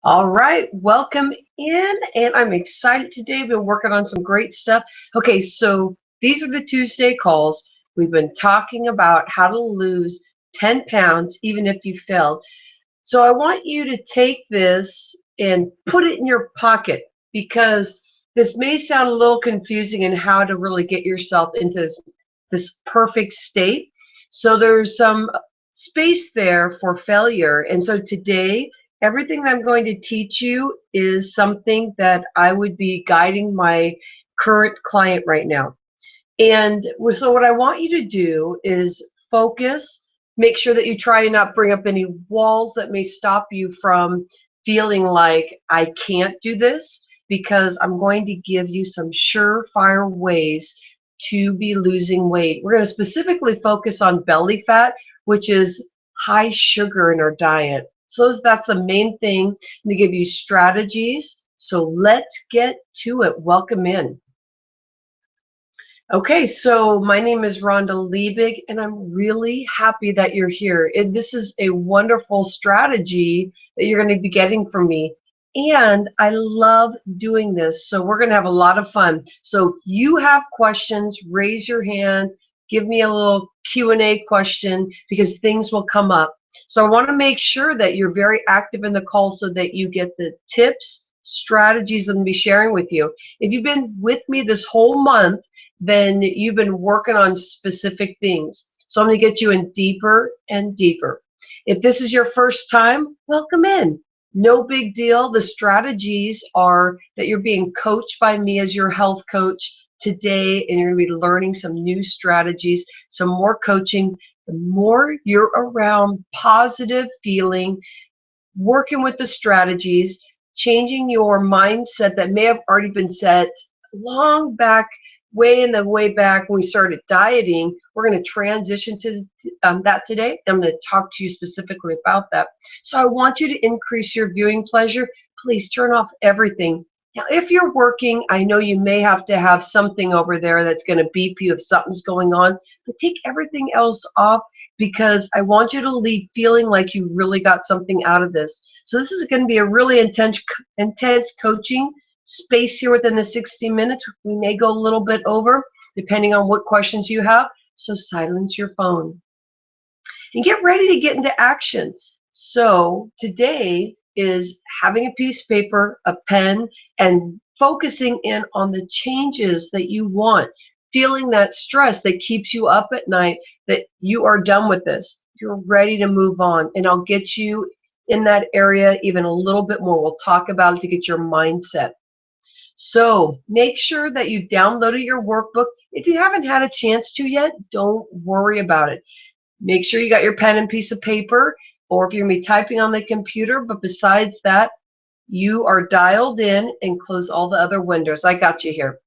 All right, welcome in, and I'm excited today. We've been working on some great stuff. Okay, so these are the Tuesday calls. We've been talking about how to lose 10 pounds even if you failed. So I want you to take this and put it in your pocket because this may sound a little confusing in how to really get yourself into this perfect state. So there's some space there for failure. And so today, everything that I'm going to teach you is something that I would be guiding my current client right now. And so what I want you to do is focus, make sure that you try and not bring up any walls that may stop you from feeling like I can't do this, because I'm going to give you some surefire ways to be losing weight. We're going to specifically focus on belly fat, which is high sugar in our diet. So that's the main thing. I'm going to give you strategies. So let's get to it. Welcome in. Okay, so my name is Rhonda Liebig, and I'm really happy that you're here. This is a wonderful strategy that you're going to be getting from me, and I love doing this, so we're going to have a lot of fun. So if you have questions, raise your hand, give me a little Q&A question, because things will come up. So I want to make sure that you're very active in the call so that you get the tips, strategies that I'm going to be sharing with you. If you've been with me this whole month, then you've been working on specific things. So I'm going to get you in deeper and deeper. If this is your first time, welcome in. No big deal. The strategies are that you're being coached by me as your health coach today, and you're going to be learning some new strategies, some more coaching. The more you're around positive feeling, working with the strategies, changing your mindset that may have already been set long back, way back when we started dieting. We're going to transition to that today. I'm going to talk to you specifically about that. So I want you to increase your viewing pleasure. Please turn off everything. Now, if you're working, I know you may have to have something over there that's going to beep you if something's going on, but take everything else off, because I want you to leave feeling like you really got something out of this. So this is going to be a really intense coaching space here within the 60 minutes. We may go a little bit over depending on what questions you have. So silence your phone and get ready to get into action. So today is having a piece of paper, a pen, and focusing in on the changes that you want. Feeling that stress that keeps you up at night, that you are done with this. You're ready to move on. And I'll get you in that area even a little bit more. We'll talk about it to get your mindset. So make sure that you downloaded your workbook. If you haven't had a chance to yet, don't worry about it. Make sure you got your pen and piece of paper, or if you're going to be typing on the computer, but besides that, you are dialed in, and close all the other windows. I got you here.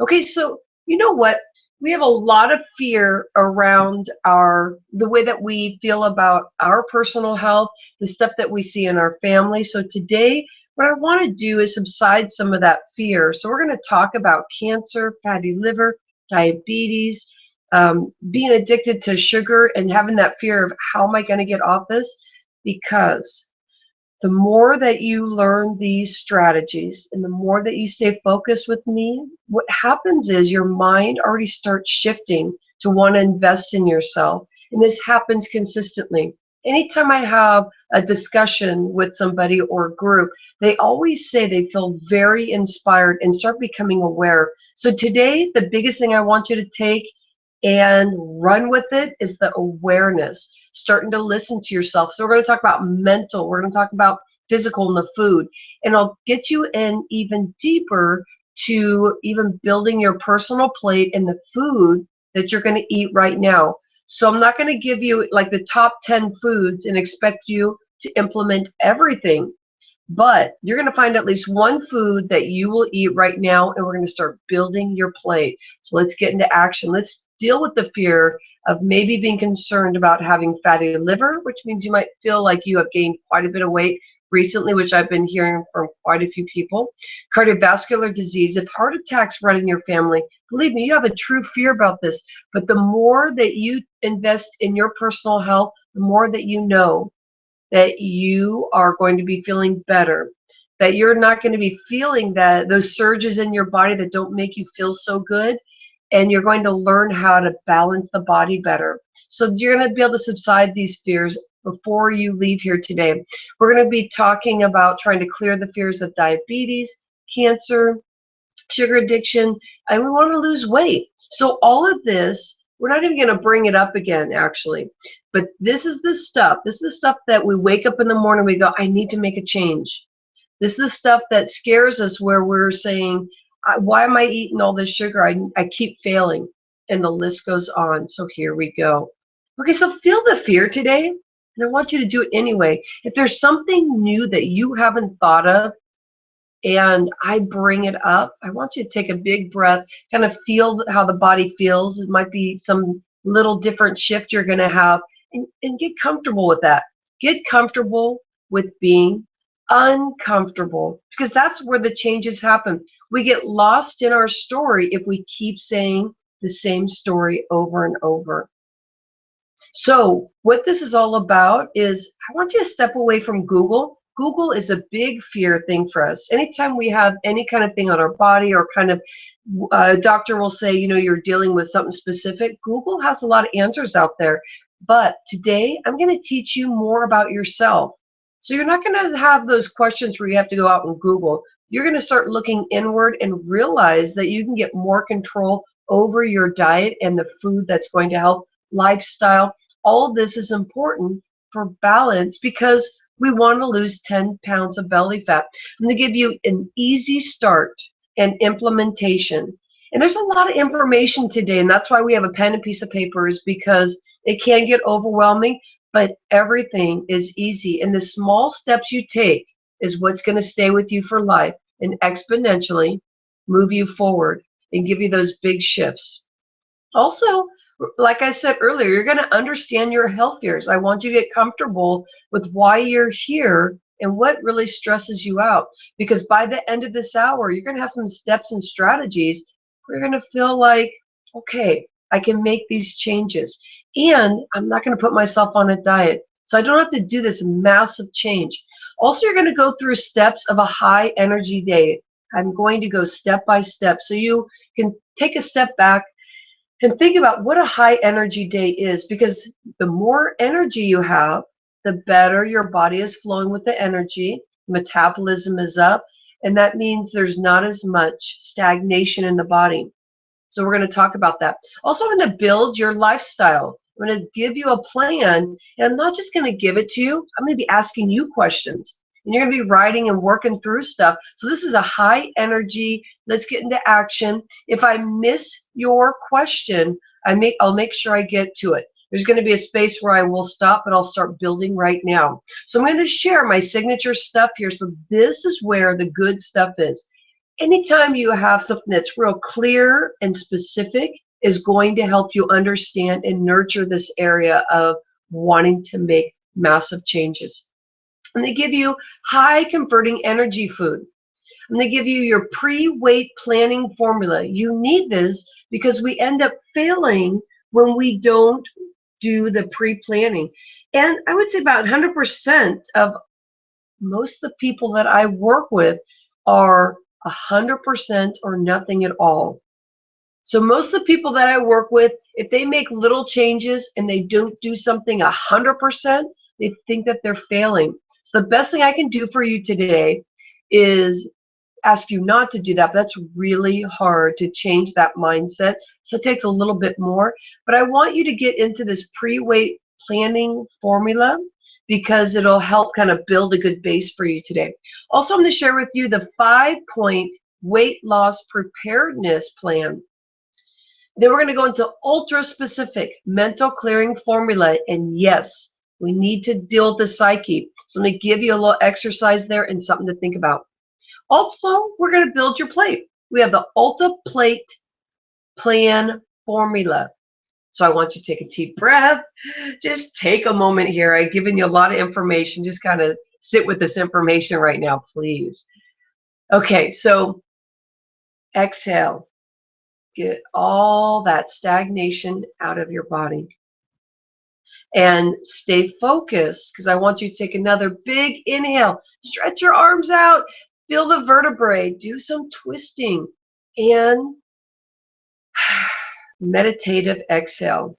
Okay, so you know what? We have a lot of fear around the way that we feel about our personal health, the stuff that we see in our family. So today, what I want to do is subside some of that fear. So we're going to talk about cancer, fatty liver, diabetes, being addicted to sugar, and having that fear of how am I going to get off this? Because the more that you learn these strategies and the more that you stay focused with me, what happens is your mind already starts shifting to want to invest in yourself. And this happens consistently. Anytime I have a discussion with somebody or a group, they always say they feel very inspired and start becoming aware. So today, the biggest thing I want you to take and run with it is the awareness, starting to listen to yourself. So we're going to talk about mental, we're going to talk about physical and the food, and I'll get you in even deeper to even building your personal plate and the food that you're going to eat right now. So I'm not going to give you like the top 10 foods and expect you to implement everything, but you're going to find at least one food that you will eat right now, and we're going to start building your plate. So let's get into action. Let's deal with the fear of maybe being concerned about having fatty liver, which means you might feel like you have gained quite a bit of weight recently, which I've been hearing from quite a few people. Cardiovascular disease, if heart attacks run in your family, believe me, you have a true fear about this. But the more that you invest in your personal health, the more that you know that you are going to be feeling better, that you're not going to be feeling that those surges in your body that don't make you feel so good, and you're going to learn how to balance the body better. So you're going to be able to subside these fears before you leave here today. We're going to be talking about trying to clear the fears of diabetes, cancer, sugar addiction, and we want to lose weight. So all of this, we're not even going to bring it up again, actually. But this is the stuff. This is the stuff that we wake up in the morning, we go, I need to make a change. This is the stuff that scares us, where we're saying, why am I eating all this sugar? I keep failing. And the list goes on. So here we go. Okay, so feel the fear today. And I want you to do it anyway. If there's something new that you haven't thought of, and I bring it up, I want you to take a big breath, kind of feel how the body feels. It might be some little different shift you're going to have, and get comfortable with that. Get comfortable with being uncomfortable, because that's where the changes happen. We get lost in our story if we keep saying the same story over and over. So what this is all about is, I want you to step away from Google. Google is a big fear thing for us. Anytime we have any kind of thing on our body, or kind of a doctor will say, you know, you're dealing with something specific, Google has a lot of answers out there. But today I'm going to teach you more about yourself. So you're not going to have those questions where you have to go out and Google. You're going to start looking inward and realize that you can get more control over your diet and the food that's going to help, lifestyle. All of this is important for balance, because we want to lose 10 pounds of belly fat. I'm going to give you an easy start and implementation. And there's a lot of information today, and that's why we have a pen and piece of paper, is because it can get overwhelming, but everything is easy. And the small steps you take is what's going to stay with you for life and exponentially move you forward and give you those big shifts. Also, like I said earlier, you're going to understand your health fears. I want you to get comfortable with why you're here and what really stresses you out. Because by the end of this hour, you're going to have some steps and strategies where you're going to feel like, okay, I can make these changes. And I'm not going to put myself on a diet. So I don't have to do this massive change. Also, you're going to go through steps of a high energy day. I'm going to go step by step, so you can take a step back and think about what a high energy day is, because the more energy you have, the better your body is flowing with the energy. Metabolism is up, and that means there's not as much stagnation in the body. So we're going to talk about that. Also, I'm going to build your lifestyle. I'm going to give you a plan, and I'm not just going to give it to you. I'm going to be asking you questions, and you're going to be writing and working through stuff. So this is a high energy, let's get into action. If I miss your question, I'll make sure I get to it. There's going to be a space where I will stop, but I'll start building right now. So I'm going to share my signature stuff here. So this is where the good stuff is. Anytime you have something that's real clear and specific, is going to help you understand and nurture this area of wanting to make massive changes. And they give you high converting energy food. And they give you your pre-weight planning formula. You need this because we end up failing when we don't do the pre-planning. And I would say about 100% of most of the people that I work with are 100% or nothing at all. So most of the people that I work with, if they make little changes and they don't do something 100%, they think that they're failing. So the best thing I can do for you today is ask you not to do that. But that's really hard to change that mindset. So it takes a little bit more. But I want you to get into this pre-weight planning formula, because it'll help kind of build a good base for you today. Also, I'm going to share with you the 5-point weight loss preparedness plan. Then we're going to go into ultra specific mental clearing formula. And yes, we need to deal with the psyche. So I'm going to give you a little exercise there and something to think about. Also, we're going to build your plate. We have the Ulta Plate Plan formula. So I want you to take a deep breath. Just take a moment here. I've given you a lot of information. Just kind of sit with this information right now, please. Okay, so exhale. Get all that stagnation out of your body. And stay focused, because I want you to take another big inhale. Stretch your arms out. Feel the vertebrae. Do some twisting. And meditative exhale.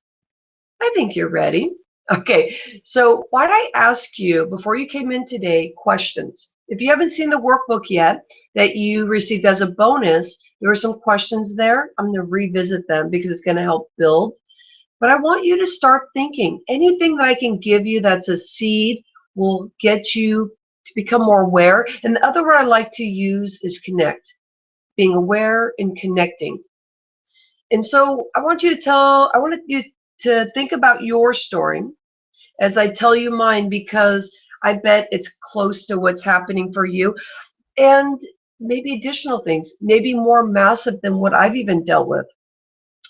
I think you're ready. Okay, so why don't I ask you, before you came in today, questions. If you haven't seen the workbook yet that you received as a bonus, there were some questions there. I'm going to revisit them because it's going to help build. But I want you to start thinking. Anything that I can give you that's a seed will get you to become more aware. And the other word I like to use is connect, being aware and connecting. And so I want you to think about your story as I tell you mine, because I bet it's close to what's happening for you. And maybe additional things, maybe more massive than what I've even dealt with.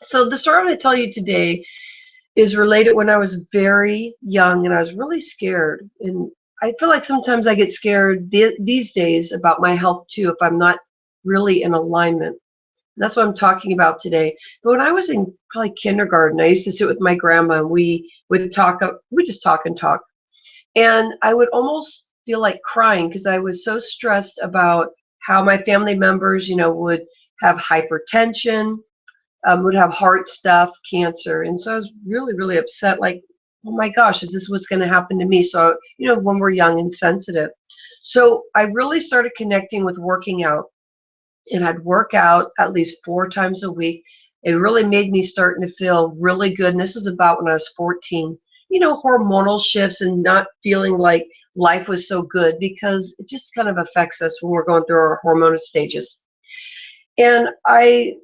So the story I'm going to tell you today is related when I was very young and I was really scared. And I feel like sometimes I get scared these days about my health too if I'm not really in alignment. That's what I'm talking about today. But when I was in probably kindergarten, I used to sit with my grandma and we would talk. We just talk and talk. And I would almost feel like crying because I was so stressed about how my family members, would have hypertension, would have heart stuff, cancer. And so I was really, really upset, like, oh my gosh, is this what's going to happen to me? So, when we're young and sensitive. So I really started connecting with working out. And I'd work out at least 4 times a week. It really made me starting to feel really good. And this was about when I was 14. Hormonal shifts and not feeling like life was so good, because it just kind of affects us when we're going through our hormonal stages. And I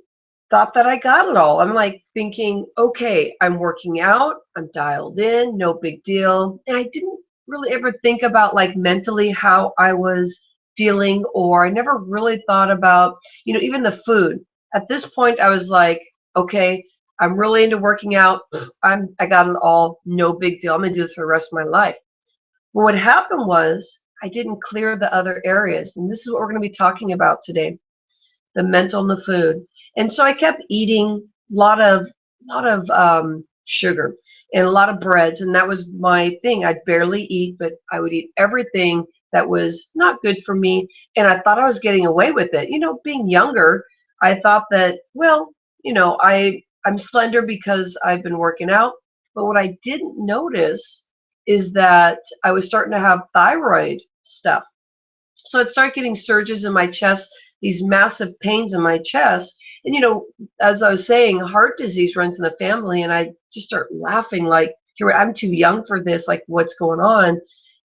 thought that I got it all. I'm like thinking, okay, I'm working out, I'm dialed in, no big deal. And I didn't really ever think about like mentally how I was feeling, or I never really thought about, even the food. At this point, I was like, okay, I'm really into working out. I got it all, no big deal. I'm gonna do this for the rest of my life. But what happened was I didn't clear the other areas, and this is what we're gonna be talking about today: the mental and the food. And so I kept eating a lot of sugar and a lot of breads, and that was my thing. I'd barely eat, but I would eat everything that was not good for me, and I thought I was getting away with it. Being younger, I thought that, well, I'm slender because I've been working out. But what I didn't notice is that I was starting to have thyroid stuff. So I'd start getting surges in my chest, these massive pains in my chest. And, as I was saying, heart disease runs in the family. And I just start laughing like, here, I'm too young for this. Like, what's going on?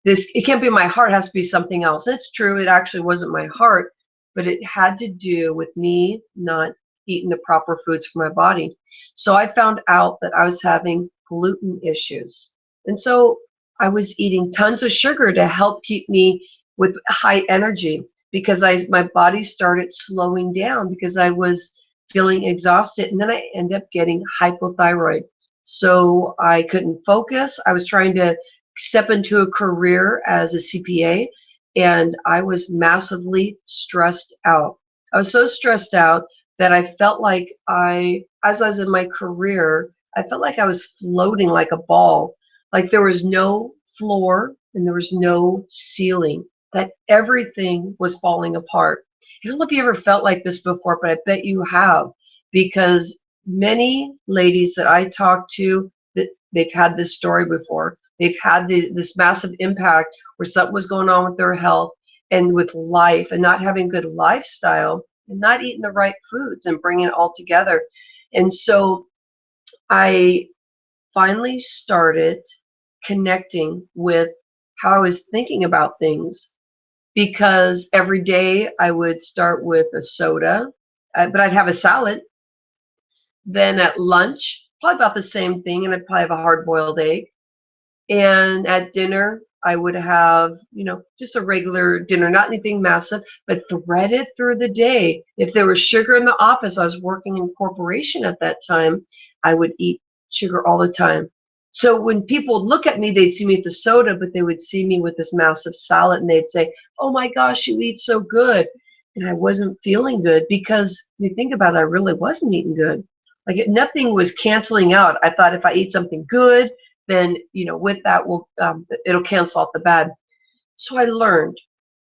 It can't be my heart, it has to be something else. It's true, it actually wasn't my heart, but it had to do with me not eating the proper foods for my body. So I found out that I was having gluten issues. And so I was eating tons of sugar to help keep me with high energy, because my body started slowing down because I was feeling exhausted. And then I ended up getting hypothyroid. So I couldn't focus. I was trying to step into a career as a CPA, and I was massively stressed out. I was so stressed out that I felt like as I was in my career, I felt like I was floating like a ball, like there was no floor and there was no ceiling, that everything was falling apart. I don't know if you ever felt like this before, but I bet you have, because many ladies that I talk to, that they've had this story before. They've had this massive impact where something was going on with their health and with life, and not having good lifestyle and not eating the right foods and bringing it all together. And so I finally started connecting with how I was thinking about things, because every day I would start with a soda, but I'd have a salad. Then at lunch, probably about the same thing, and I'd probably have a hard-boiled egg. And at dinner, I would have, just a regular dinner, not anything massive, but threaded through the day. If there was sugar in the office, I was working in corporation at that time, I would eat sugar all the time. So when people would look at me, they'd see me with the soda, but they would see me with this massive salad, and they'd say, oh my gosh, you eat so good. And I wasn't feeling good, because if you think about it, I really wasn't eating good. Like nothing was canceling out. I thought if I eat something good, then, with that, it'll cancel out the bad. So I learned.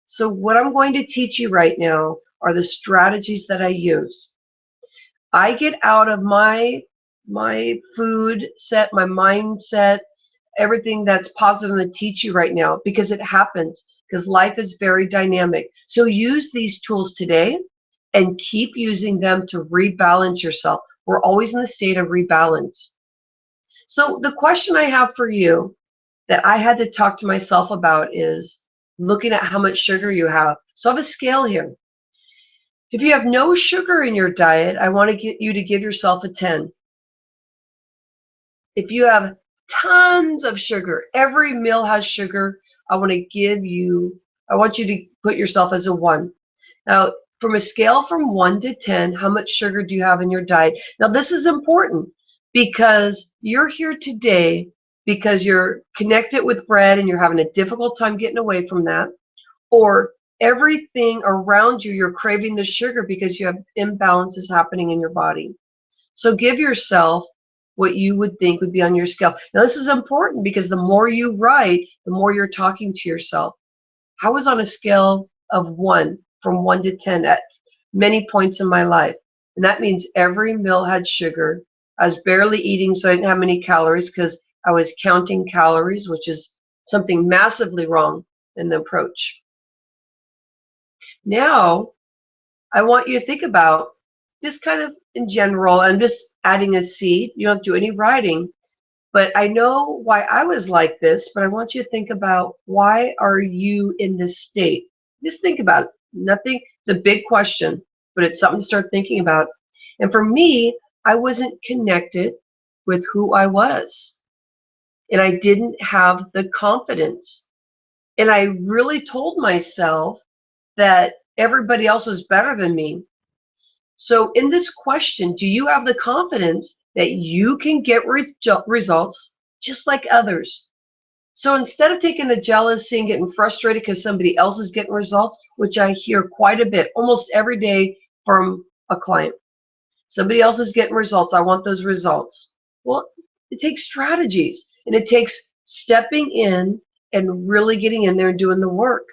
So what I'm going to teach you right now are the strategies that I use. I get out of my food set, my mindset, everything that's positive, I'm going to teach you right now because it happens, because life is very dynamic. So use these tools today and keep using them to rebalance yourself. We're always in the state of rebalance. So the question I have for you that I had to talk to myself about is looking at how much sugar you have. So I have a scale here. If you have no sugar in your diet, I want to get you to give yourself a 10. If you have tons of sugar, every meal has sugar, I want you to put yourself as a 1. Now, from a scale from 1 to 10, how much sugar do you have in your diet? Now, this is important because you're here today because you're connected with bread and you're having a difficult time getting away from that, or everything around you, you're craving the sugar because you have imbalances happening in your body. So give yourself what you would think would be on your scale. Now, this is important because the more you write, the more you're talking to yourself. I was on a scale of 1, from 1 to 10 at many points in my life. And that means every meal had sugar. I was barely eating, so I didn't have many calories because I was counting calories, which is something massively wrong in the approach. Now, I want you to think about just kind of in general, I'm just adding a seed. You don't do any writing, but I know why I was like this, but I want you to think about, why are you in this state? Just think about it. Nothing, it's a big question, but it's something to start thinking about. And for me, I wasn't connected with who I was. And I didn't have the confidence. And I really told myself that everybody else was better than me. So in this question, do you have the confidence that you can get results just like others? So instead of taking the jealousy and getting frustrated because somebody else is getting results, which I hear quite a bit, almost every day from a client, somebody else is getting results, I want those results. Well, it takes strategies, and it takes stepping in and really getting in there and doing the work.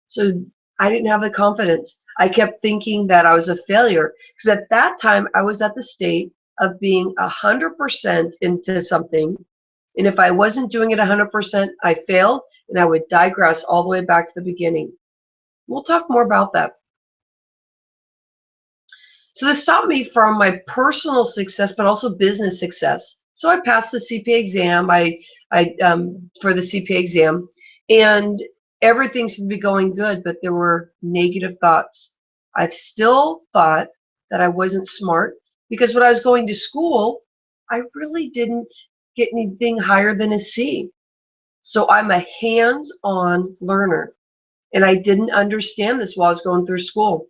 So I didn't have the confidence. I kept thinking that I was a failure because at that time I was at the state of being 100% into something. And if I wasn't doing it 100%, I failed, and I would digress all the way back to the beginning. We'll talk more about that. So this stopped me from my personal success, but also business success. So I passed the CPA exam. For the CPA exam, and everything seemed to be going good, but there were negative thoughts. I still thought that I wasn't smart because when I was going to school, I really didn't get anything higher than a C. So I'm a hands-on learner, and I didn't understand this while I was going through school.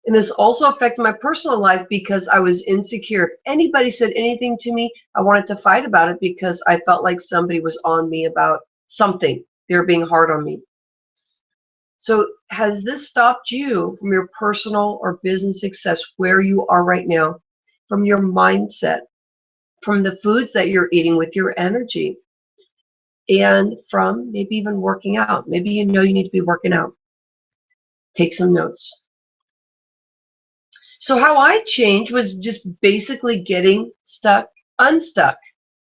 And this also affected my personal life because I was insecure. If anybody said anything to me, I wanted to fight about it because I felt like somebody was on me about something. They were being hard on me. So has this stopped you from your personal or business success where you are right now? From your mindset, from the foods that you're eating with your energy, and from maybe even working out. Maybe you know you need to be working out. Take some notes. So how I changed was just basically getting unstuck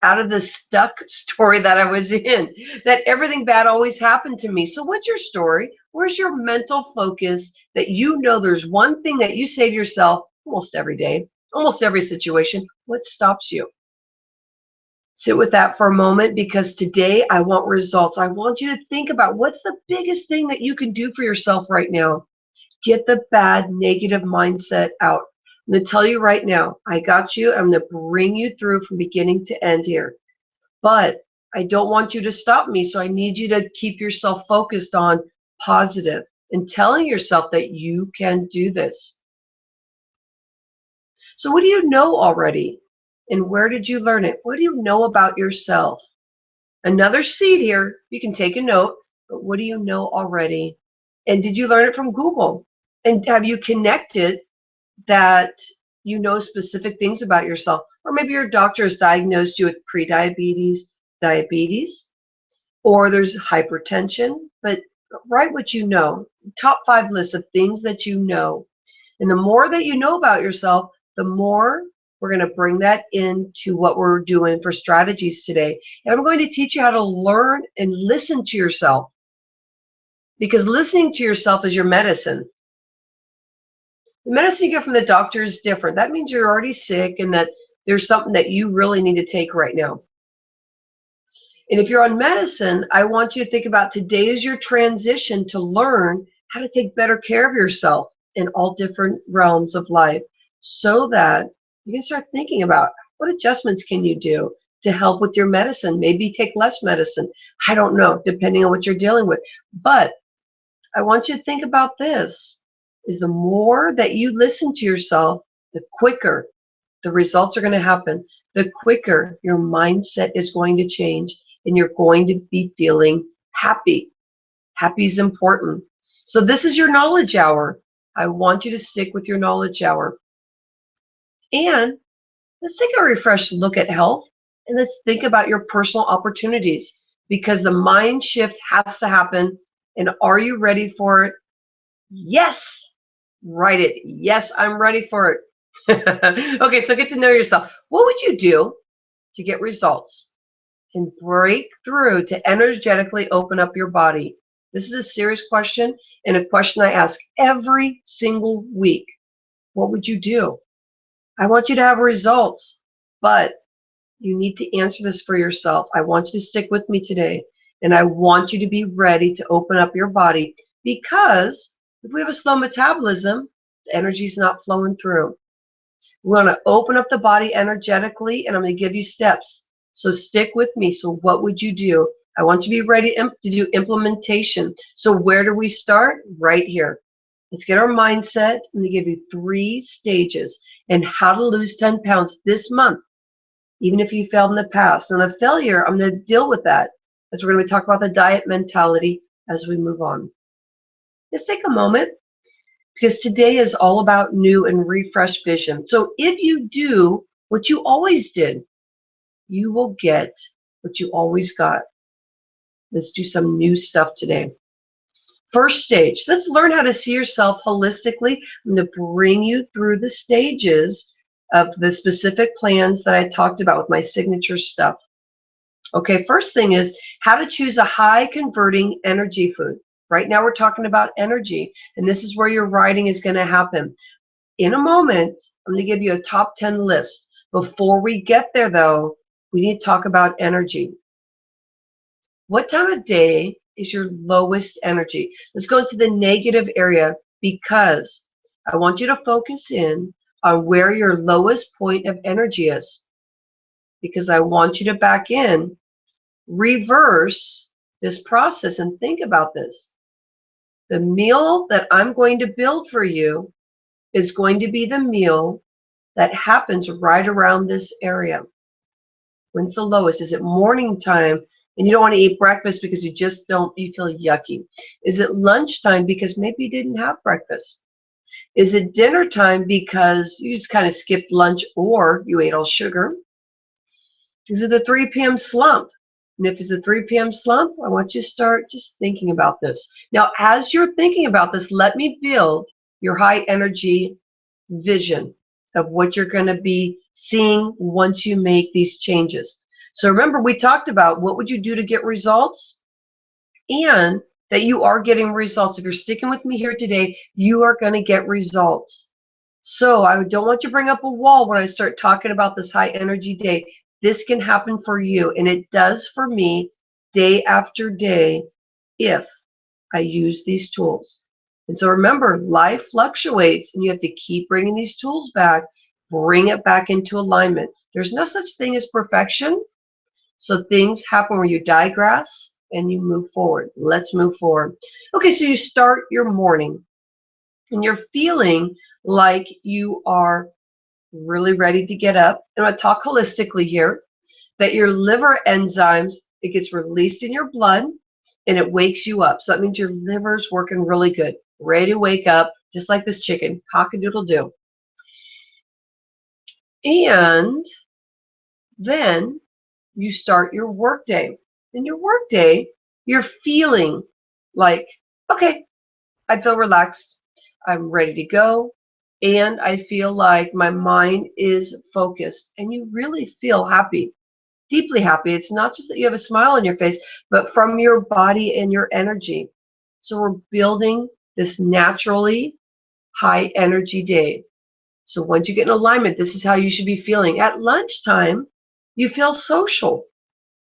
out of the stuck story that I was in, that everything bad always happened to me. So what's your story? Where's your mental focus that you know there's one thing that you say to yourself almost every day, almost every situation? What stops you? Sit with that for a moment, because today I want results. I want you to think about, what's the biggest thing that you can do for yourself right now? Get the bad, negative mindset out. I'm going to tell you right now, I got you. I'm going to bring you through from beginning to end here. But I don't want you to stop me, so I need you to keep yourself focused on positive and telling yourself that you can do this. So what do you know already? And where did you learn it? What do you know about yourself? Another seed here, you can take a note, but what do you know already? And did you learn it from Google? And have you connected that you know specific things about yourself? Or maybe your doctor has diagnosed you with prediabetes, diabetes, or there's hypertension, but write what you know. Top 5 lists of things that you know. And the more that you know about yourself, the more we're going to bring that into what we're doing for strategies today. And I'm going to teach you how to learn and listen to yourself. Because listening to yourself is your medicine. The medicine you get from the doctor is different. That means you're already sick and that there's something that you really need to take right now. And if you're on medicine, I want you to think about today is your transition to learn how to take better care of yourself in all different realms of life so that you can start thinking about what adjustments can you do to help with your medicine. Maybe take less medicine. I don't know, depending on what you're dealing with. But I want you to think about this, is the more that you listen to yourself, the quicker the results are going to happen, the quicker your mindset is going to change, and you're going to be feeling happy. Happy is important. So this is your knowledge hour. I want you to stick with your knowledge hour. And let's take a refresh look at health, and let's think about your personal opportunities, because the mind shift has to happen. And are you ready for it? Yes. Write it. Yes, I'm ready for it. Okay, so get to know yourself. What would you do to get results and break through to energetically open up your body? This is a serious question and a question I ask every single week. What would you do? I want you to have results, but you need to answer this for yourself. I want you to stick with me today, and I want you to be ready to open up your body, because if we have a slow metabolism, the energy is not flowing through. We want to open up the body energetically, and I'm going to give you steps. So stick with me. So what would you do? I want you to be ready to do implementation. So where do we start? Right here. Let's get our mindset. I'm going to give you 3 stages and how to lose 10 pounds this month, even if you failed in the past. And the failure, I'm going to deal with that as we're going to talk about the diet mentality as we move on. Just take a moment, because today is all about new and refreshed vision. So if you do what you always did, you will get what you always got. Let's do some new stuff today. First stage, let's learn how to see yourself holistically. I'm going to bring you through the stages of the specific plans that I talked about with my signature stuff. Okay, first thing is how to choose a high converting energy food. Right now we're talking about energy, and this is where your writing is going to happen. In a moment, I'm going to give you a top 10 list. Before we get there, though, we need to talk about energy. What time of day is your lowest energy? Let's go into the negative area, because I want you to focus in on where your lowest point of energy is, because I want you to back in, reverse this process, and think about this. The meal that I'm going to build for you is going to be the meal that happens right around this area. When's the lowest? Is it morning time and you don't want to eat breakfast because you feel yucky? Is it lunchtime because maybe you didn't have breakfast? Is it dinner time because you just kind of skipped lunch or you ate all sugar? Is it the 3 p.m. slump? And if it's a 3 p.m. slump, I want you to start just thinking about this. Now, as you're thinking about this, let me build your high energy vision of what you're going to be seeing once you make these changes. So remember, we talked about what would you do to get results, and that you are getting results. If you're sticking with me here today, you are going to get results. So I don't want you to bring up a wall when I start talking about this high energy day. This can happen for you, and it does for me day after day if I use these tools. And so remember, life fluctuates, and you have to keep bringing these tools back, bring it back into alignment. There's no such thing as perfection. So things happen where you digress and you move forward. Let's move forward. Okay, so you start your morning, and you're feeling like you are really ready to get up. And I talk holistically here, that your liver enzymes, it gets released in your blood and it wakes you up. So that means your liver's working really good, ready to wake up, just like this chicken, cock-a-doodle-doo. And then you start your work day. In your work day, you're feeling like, okay, I feel relaxed, I'm ready to go, and I feel like my mind is focused, and you really feel happy, deeply happy. It's not just that you have a smile on your face, but from your body and your energy. So we're building this naturally high energy day. So once you get in alignment, this is how you should be feeling. At lunchtime, you feel social.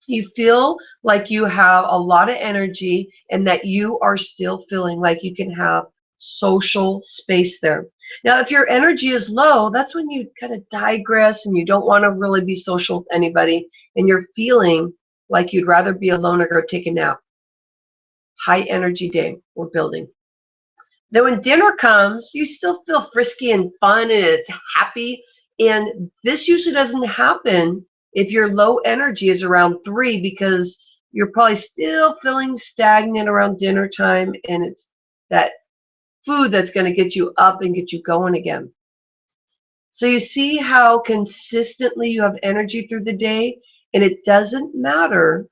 You feel like you have a lot of energy and that you are still feeling like you can have social space there. Now, if your energy is low, that's when you kind of digress and you don't want to really be social with anybody and you're feeling like you'd rather be alone or go take a nap. High energy day we're building. Then when dinner comes, you still feel frisky and fun and it's happy. And this usually doesn't happen if your low energy is around 3 because you're probably still feeling stagnant around dinner time and it's that food that's going to get you up and get you going again. So you see how consistently you have energy through the day, and it doesn't matter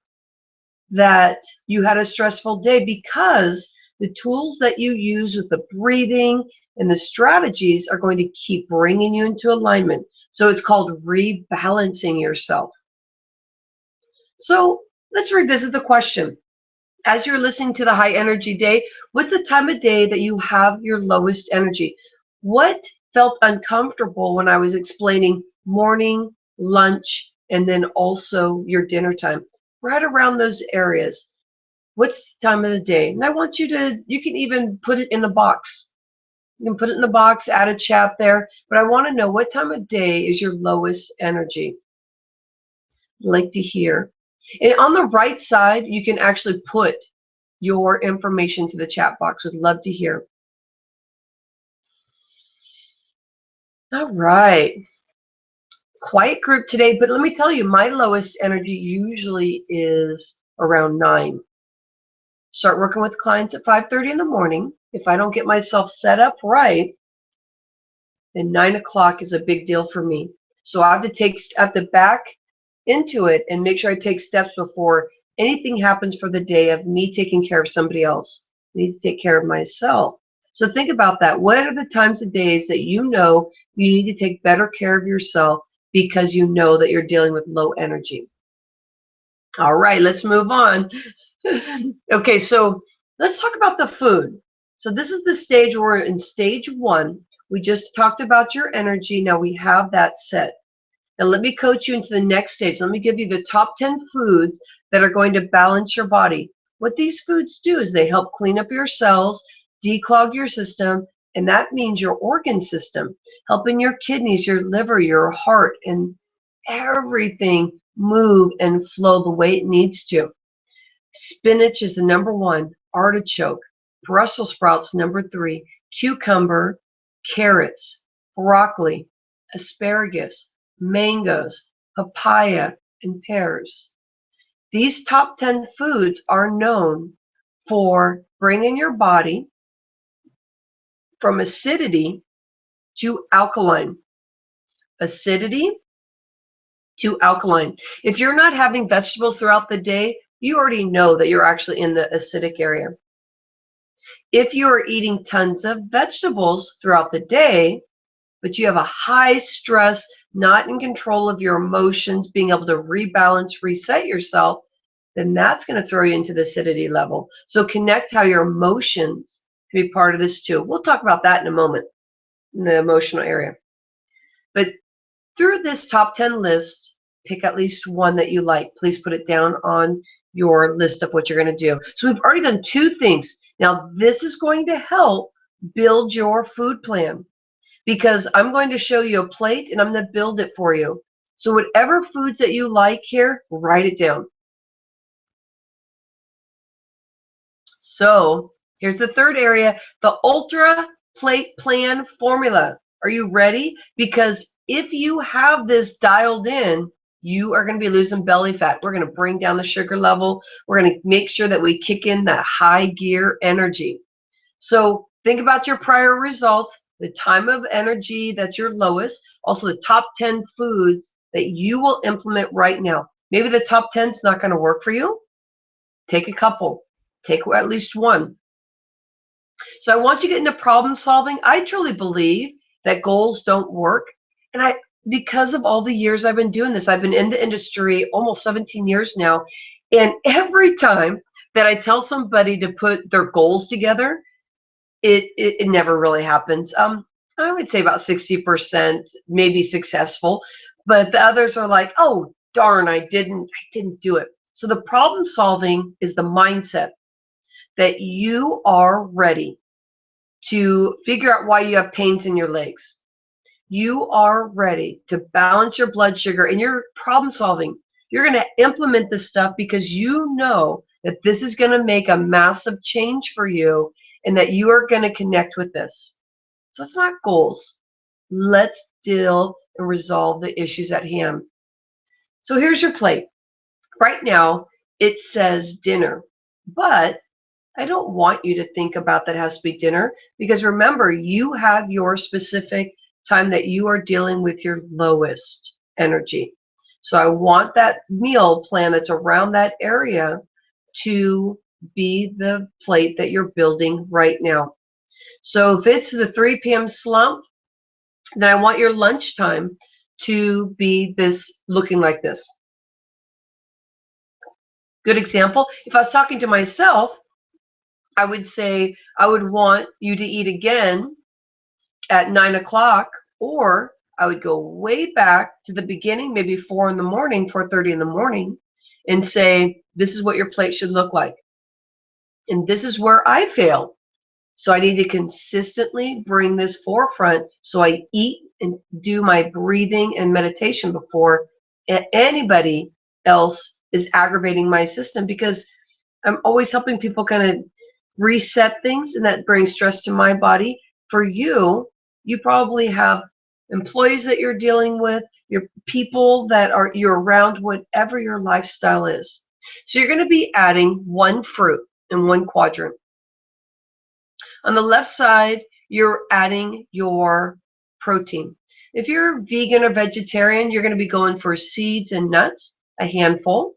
that you had a stressful day because the tools that you use with the breathing and the strategies are going to keep bringing you into alignment. So it's called rebalancing yourself. So let's revisit the question. As you're listening to the high energy day, what's the time of day that you have your lowest energy? What felt uncomfortable when I was explaining morning, lunch, and then also your dinner time? Right around those areas. What's the time of the day? And I want you to, you can even put it in the box. You can put it in the box, add a chat there, but I want to know what time of day is your lowest energy. I'd like to hear. And on the right side, you can actually put your information to the chat box. Would love to hear. All right. Quiet group today, but let me tell you, my lowest energy usually is around 9. Start working with clients at 5:30 in the morning. If I don't get myself set up right, then 9 o'clock is a big deal for me. So I have to back into it and make sure I take steps before anything happens for the day of me taking care of somebody else. I need to take care of myself. So think about that. What are the times of days that you know you need to take better care of yourself because you know that you're dealing with low energy? All right, let's move on. Okay, so let's talk about the food. So this is the stage where we're in stage 1. We just talked about your energy. Now we have that set. Now let me coach you into the next stage. Let me give you the top 10 foods that are going to balance your body. What these foods do is they help clean up your cells, declog your system, and that means your organ system, helping your kidneys, your liver, your heart, and everything move and flow the way it needs to. Spinach is the number 1, artichoke, Brussels sprouts number 3, cucumber, carrots, broccoli, asparagus, mangoes, papaya, and pears. These top 10 foods are known for bringing your body from acidity to alkaline. Acidity to alkaline. If you're not having vegetables throughout the day, you already know that you're actually in the acidic area. If you are eating tons of vegetables throughout the day, but you have a high stress, not in control of your emotions, being able to rebalance, reset yourself, then that's going to throw you into the acidity level. So connect how your emotions can be part of this too. We'll talk about that in a moment, in the emotional area. But through this top 10 list, pick at least one that you like. Please put it down on your list of what you're going to do. So we've already done 2 things. Now this is going to help build your food plan because I'm going to show you a plate and I'm going to build it for you. So whatever foods that you like here, write it down. So here's the third area, the Ultra Plate Plan formula. Are you ready? Because if you have this dialed in, you are going to be losing belly fat. We're going to bring down the sugar level. We're going to make sure that we kick in that high gear energy. So think about your prior results, the time of energy that's your lowest, also the top 10 foods that you will implement right now. Maybe the top 10 is not going to work for you. Take a couple. Take at least one. So I want you to get into problem solving. I truly believe that goals don't work. And because of all the years I've been doing this, I've been in the industry almost 17 years now. And every time that I tell somebody to put their goals together, it never really happens. I would say about 60% maybe successful, but the others are like, oh, darn, I didn't do it. So the problem solving is the mindset that you are ready to figure out why you have pains in your legs. You are ready to balance your blood sugar, and you're problem solving. You're going to implement this stuff because you know that this is going to make a massive change for you and that you are going to connect with this. So it's not goals. Let's deal and resolve the issues at hand. So here's your plate. Right now, it says dinner, but I don't want you to think about that has to be dinner, because remember, you have your specific time that you are dealing with your lowest energy. So I want that meal plan that's around that area to be the plate that you're building right now. So if it's the 3 p.m. slump, then I want your lunchtime to be this, looking like this. Good example. If I was talking to myself, I would say I would want you to eat again at 9 o'clock, or I would go way back to the beginning, maybe 4 in the morning, 4:30 in the morning, and say, this is what your plate should look like. And this is where I fail. So I need to consistently bring this forefront so I eat and do my breathing and meditation before anybody else is aggravating my system, because I'm always helping people kind of reset things, and that brings stress to my body. For you, you probably have employees that you're dealing with, your people that you're around, whatever your lifestyle is. So you're going to be adding one fruit in one quadrant. On the left side, you're adding your protein. If you're vegan or vegetarian, you're going to be going for seeds and nuts, a handful.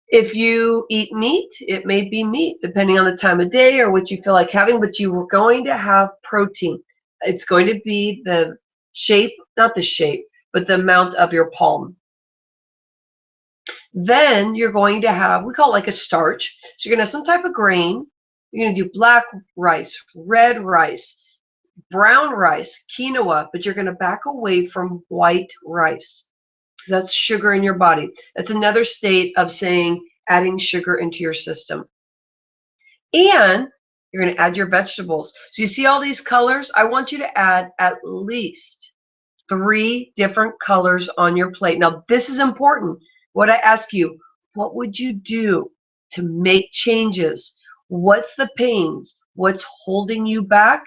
If you eat meat, it may be meat, depending on the time of day or what you feel like having, but you are going to have protein. It's going to be the shape, not the shape, but the amount of your palm. Then you're going to have, we call it like a starch. So you're going to have some type of grain. You're going to do black rice, red rice, brown rice, quinoa, but you're going to back away from white rice, because that's sugar in your body. That's another state of saying adding sugar into your system. And you're going to add your vegetables. So you see all these colors? I want you to add at least 3 different colors on your plate. Now, this is important. What I ask you, what would you do to make changes? What's the pains? What's holding you back?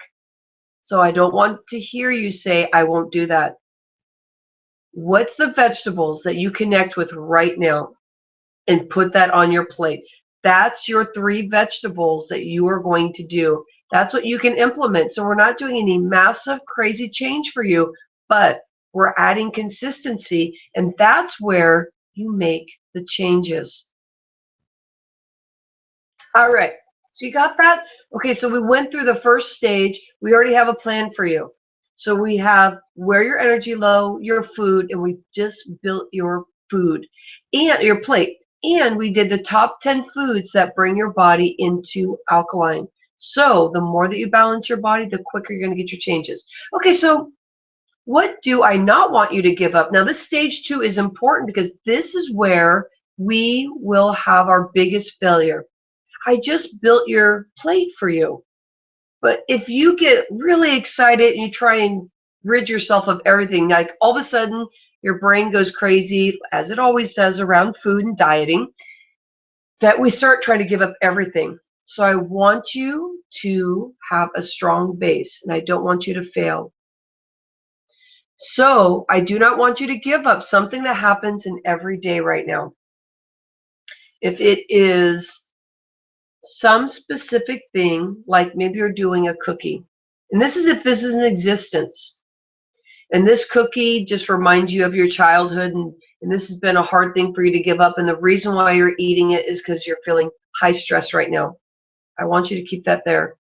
So I don't want to hear you say, I won't do that. What's the vegetables that you connect with right now? And put that on your plate. That's your 3 vegetables that you are going to do. That's what you can implement. So we're not doing any massive, crazy change for you, but we're adding consistency, and that's where you make the changes. All right, so you got that? Okay, so we went through the first stage. We already have a plan for you. So we have where your energy low, your food, and we just built your food and your plate. And we did the top 10 foods that bring your body into alkaline. So the more that you balance your body, the quicker you're going to get your changes. Okay, so what do I not want you to give up? Now, this stage 2 is important, because this is where we will have our biggest failure. I just built your plate for you. But if you get really excited and you try and rid yourself of everything, like all of a sudden your brain goes crazy, as it always does around food and dieting, that we start trying to give up everything. So I want you to have a strong base, and I don't want you to fail. So I do not want you to give up something that happens in every day right now. If it is some specific thing, like maybe you're doing a cookie, and this is if this is in existence, and this cookie just reminds you of your childhood, and and this has been a hard thing for you to give up, and the reason why you're eating it is because you're feeling high stress right now. I want you to keep that there.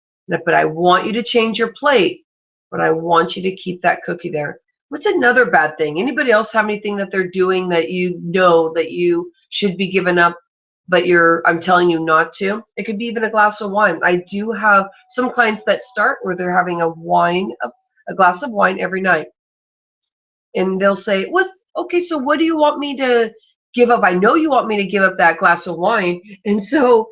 But I want you to change your plate, but I want you to keep that cookie there. What's another bad thing? Anybody else have anything that they're doing that you know that you should be giving up, but I'm telling you not to? It could be even a glass of wine. I do have some clients that start where they're having a glass of wine every night. And they'll say, "What? Okay, so what do you want me to give up? I know you want me to give up that glass of wine." And so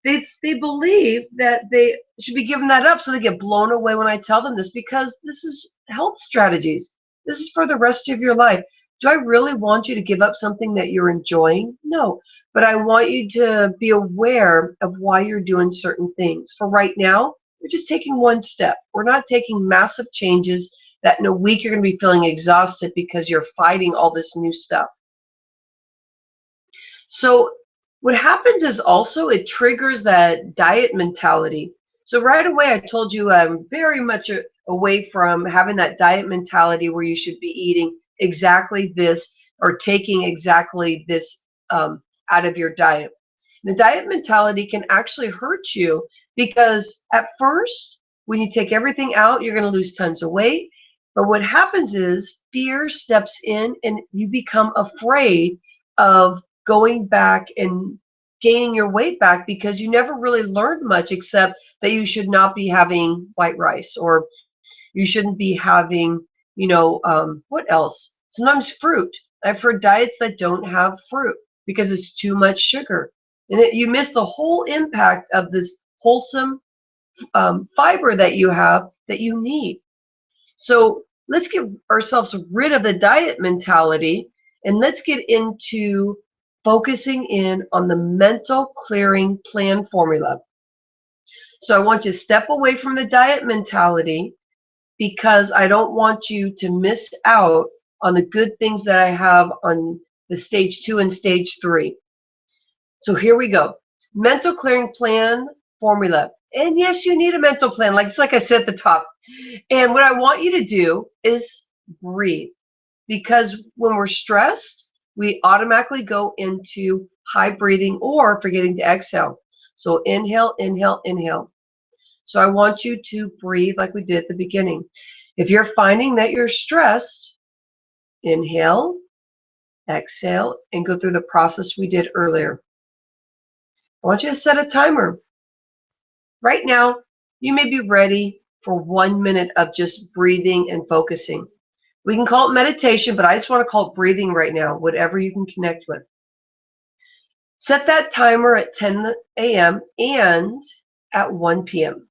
they believe that they should be giving that up, so they get blown away when I tell them this, because this is health strategies. This is for the rest of your life. Do I really want you to give up something that you're enjoying? No, but I want you to be aware of why you're doing certain things. For right now, we're just taking one step. We're not taking massive changes that in a week you're going to be feeling exhausted because you're fighting all this new stuff. So what happens is also it triggers that diet mentality. So right away I told you I'm very much away from having that diet mentality where you should be eating exactly this or taking exactly this out of your diet. The diet mentality can actually hurt you because at first, when you take everything out, you're going to lose tons of weight. But what happens is fear steps in and you become afraid of going back and gaining your weight back because you never really learned much except that you should not be having white rice, or you shouldn't be having, what else? Sometimes fruit. I've heard diets that don't have fruit because it's too much sugar. And you miss the whole impact of this wholesome fiber that you have that you need. So let's get ourselves rid of the diet mentality and let's get into focusing in on the mental clearing plan formula. So I want you to step away from the diet mentality because I don't want you to miss out on the good things that I have on the stage 2 and stage 3. So here we go. Mental clearing plan formula. And yes, you need a mental plan, like I said at the top. And what I want you to do is breathe. Because when we're stressed, we automatically go into high breathing or forgetting to exhale. So inhale, inhale, inhale. So I want you to breathe like we did at the beginning. If you're finding that you're stressed, inhale, exhale, and go through the process we did earlier. I want you to set a timer. Right now, you may be ready for 1 minute of just breathing and focusing. We can call it meditation, but I just want to call it breathing right now, whatever you can connect with. Set that timer at 10 a.m. and at 1 p.m.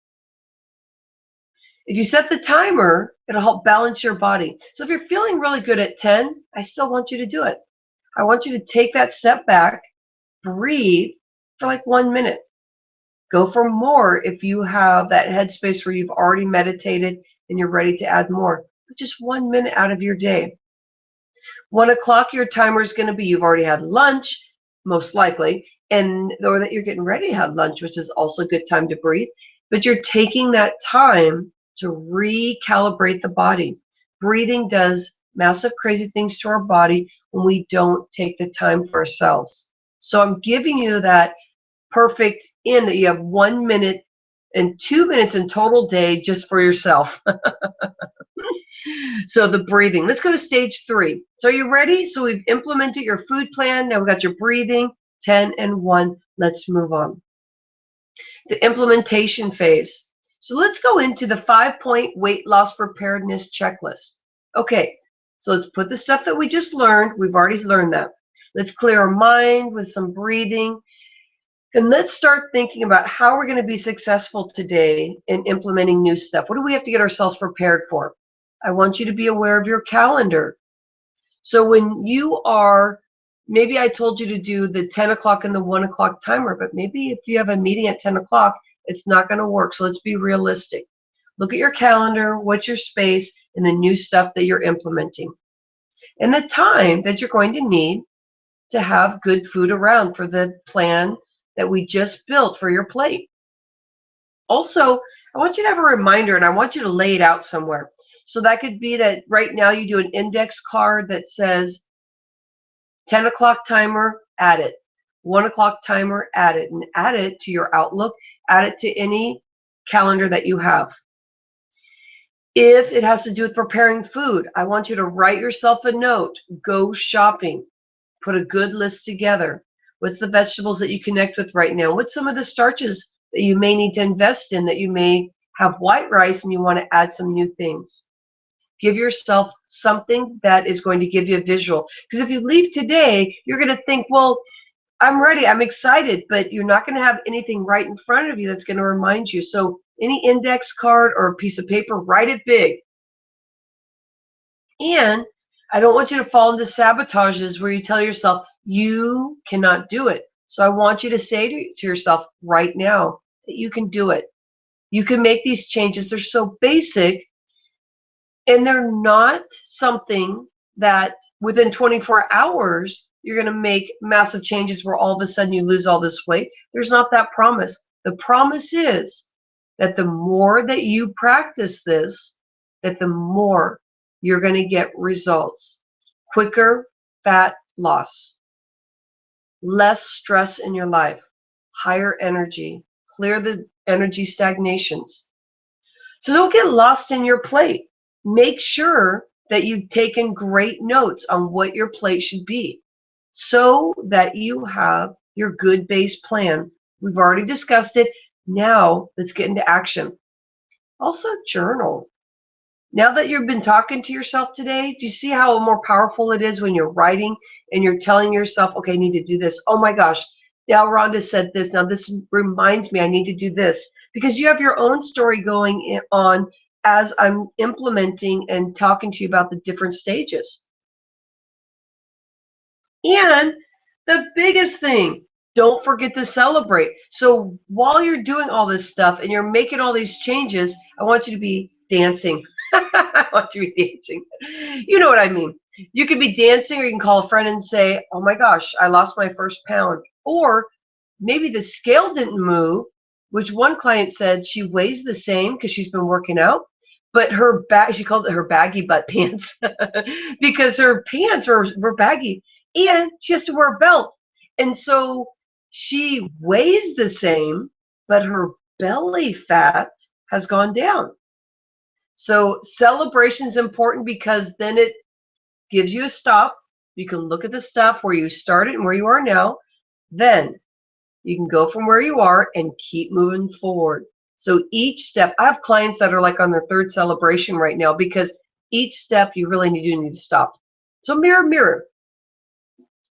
If you set the timer, it'll help balance your body. So if you're feeling really good at 10, I still want you to do it. I want you to take that step back, breathe for like 1 minute. Go for more if you have that headspace where you've already meditated and you're ready to add more. But just 1 minute out of your day. 1 o'clock, your timer is going to be you've already had lunch, most likely, or that you're getting ready to have lunch, which is also a good time to breathe. But you're taking that time to recalibrate the body. Breathing does massive crazy things to our body when we don't take the time for ourselves. So I'm giving you that perfect in that you have 1 minute and 2 minutes in total day just for yourself. So the breathing. Let's go to stage 3. So are you ready? So we've implemented your food plan. Now we've got your breathing, 10 and 1. Let's move on. The implementation phase. So let's go into the 5-point weight loss preparedness checklist. Okay, so let's put the stuff that we just learned. We've already learned that. Let's clear our mind with some breathing. And let's start thinking about how we're going to be successful today in implementing new stuff. What do we have to get ourselves prepared for? I want you to be aware of your calendar. So when you are, maybe I told you to do the 10 o'clock and the 1 o'clock timer, but maybe if you have a meeting at 10 o'clock, it's not going to work. So let's be realistic. Look at your calendar, what's your space, and the new stuff that you're implementing. And the time that you're going to need to have good food around for the plan that we just built for your plate. Also, I want you to have a reminder, and I want you to lay it out somewhere. So that could be that right now you do an index card that says 10 o'clock timer, add it. 1 o'clock timer, add it. And add it to your Outlook. Add it to any calendar that you have. If it has to do with preparing food, I want you to write yourself a note. Go shopping. Put a good list together. What's the vegetables that you connect with right now? What's some of the starches that you may need to invest in, that you may have white rice and you want to add some new things? Give yourself something that is going to give you a visual. Because if you leave today, you're going to think, well, I'm ready, I'm excited, but you're not going to have anything right in front of you that's going to remind you. So any index card or a piece of paper, write it big. And I don't want you to fall into sabotages where you tell yourself you cannot do it. So I want you to say to yourself right now that you can do it. You can make these changes. They're so basic, and they're not something that within 24 hours you're going to make massive changes where all of a sudden you lose all this weight. There's not that promise. The promise is that the more that you practice this, that the more you're going to get results. Quicker fat loss, less stress in your life, higher energy, clear the energy stagnations. So don't get lost in your plate. Make sure that you've taken great notes on what your plate should be so that you have your good base plan. We've already discussed it. Now let's get into action. Also journal. Now that you've been talking to yourself today, do you see how more powerful it is when you're writing and you're telling yourself, okay, I need to do this. Oh my gosh, now Rhonda said this. Now this reminds me I need to do this. Because you have your own story going on as I'm implementing and talking to you about the different stages. And the biggest thing, don't forget to celebrate. So while you're doing all this stuff and you're making all these changes, I want you to be dancing. I want you to be dancing. You know what I mean. You can be dancing, or you can call a friend and say, oh my gosh, I lost my first pound. Or maybe the scale didn't move, which one client said she weighs the same because she's been working out, but her bag, she called it her baggy butt pants because her pants were baggy, and she has to wear a belt. And so she weighs the same, but her belly fat has gone down. So celebration is important because then it gives you a stop. You can look at the stuff where you started and where you are now. Then you can go from where you are and keep moving forward. So each step, I have clients that are like on their third celebration right now because each step you really need to stop. So mirror, mirror.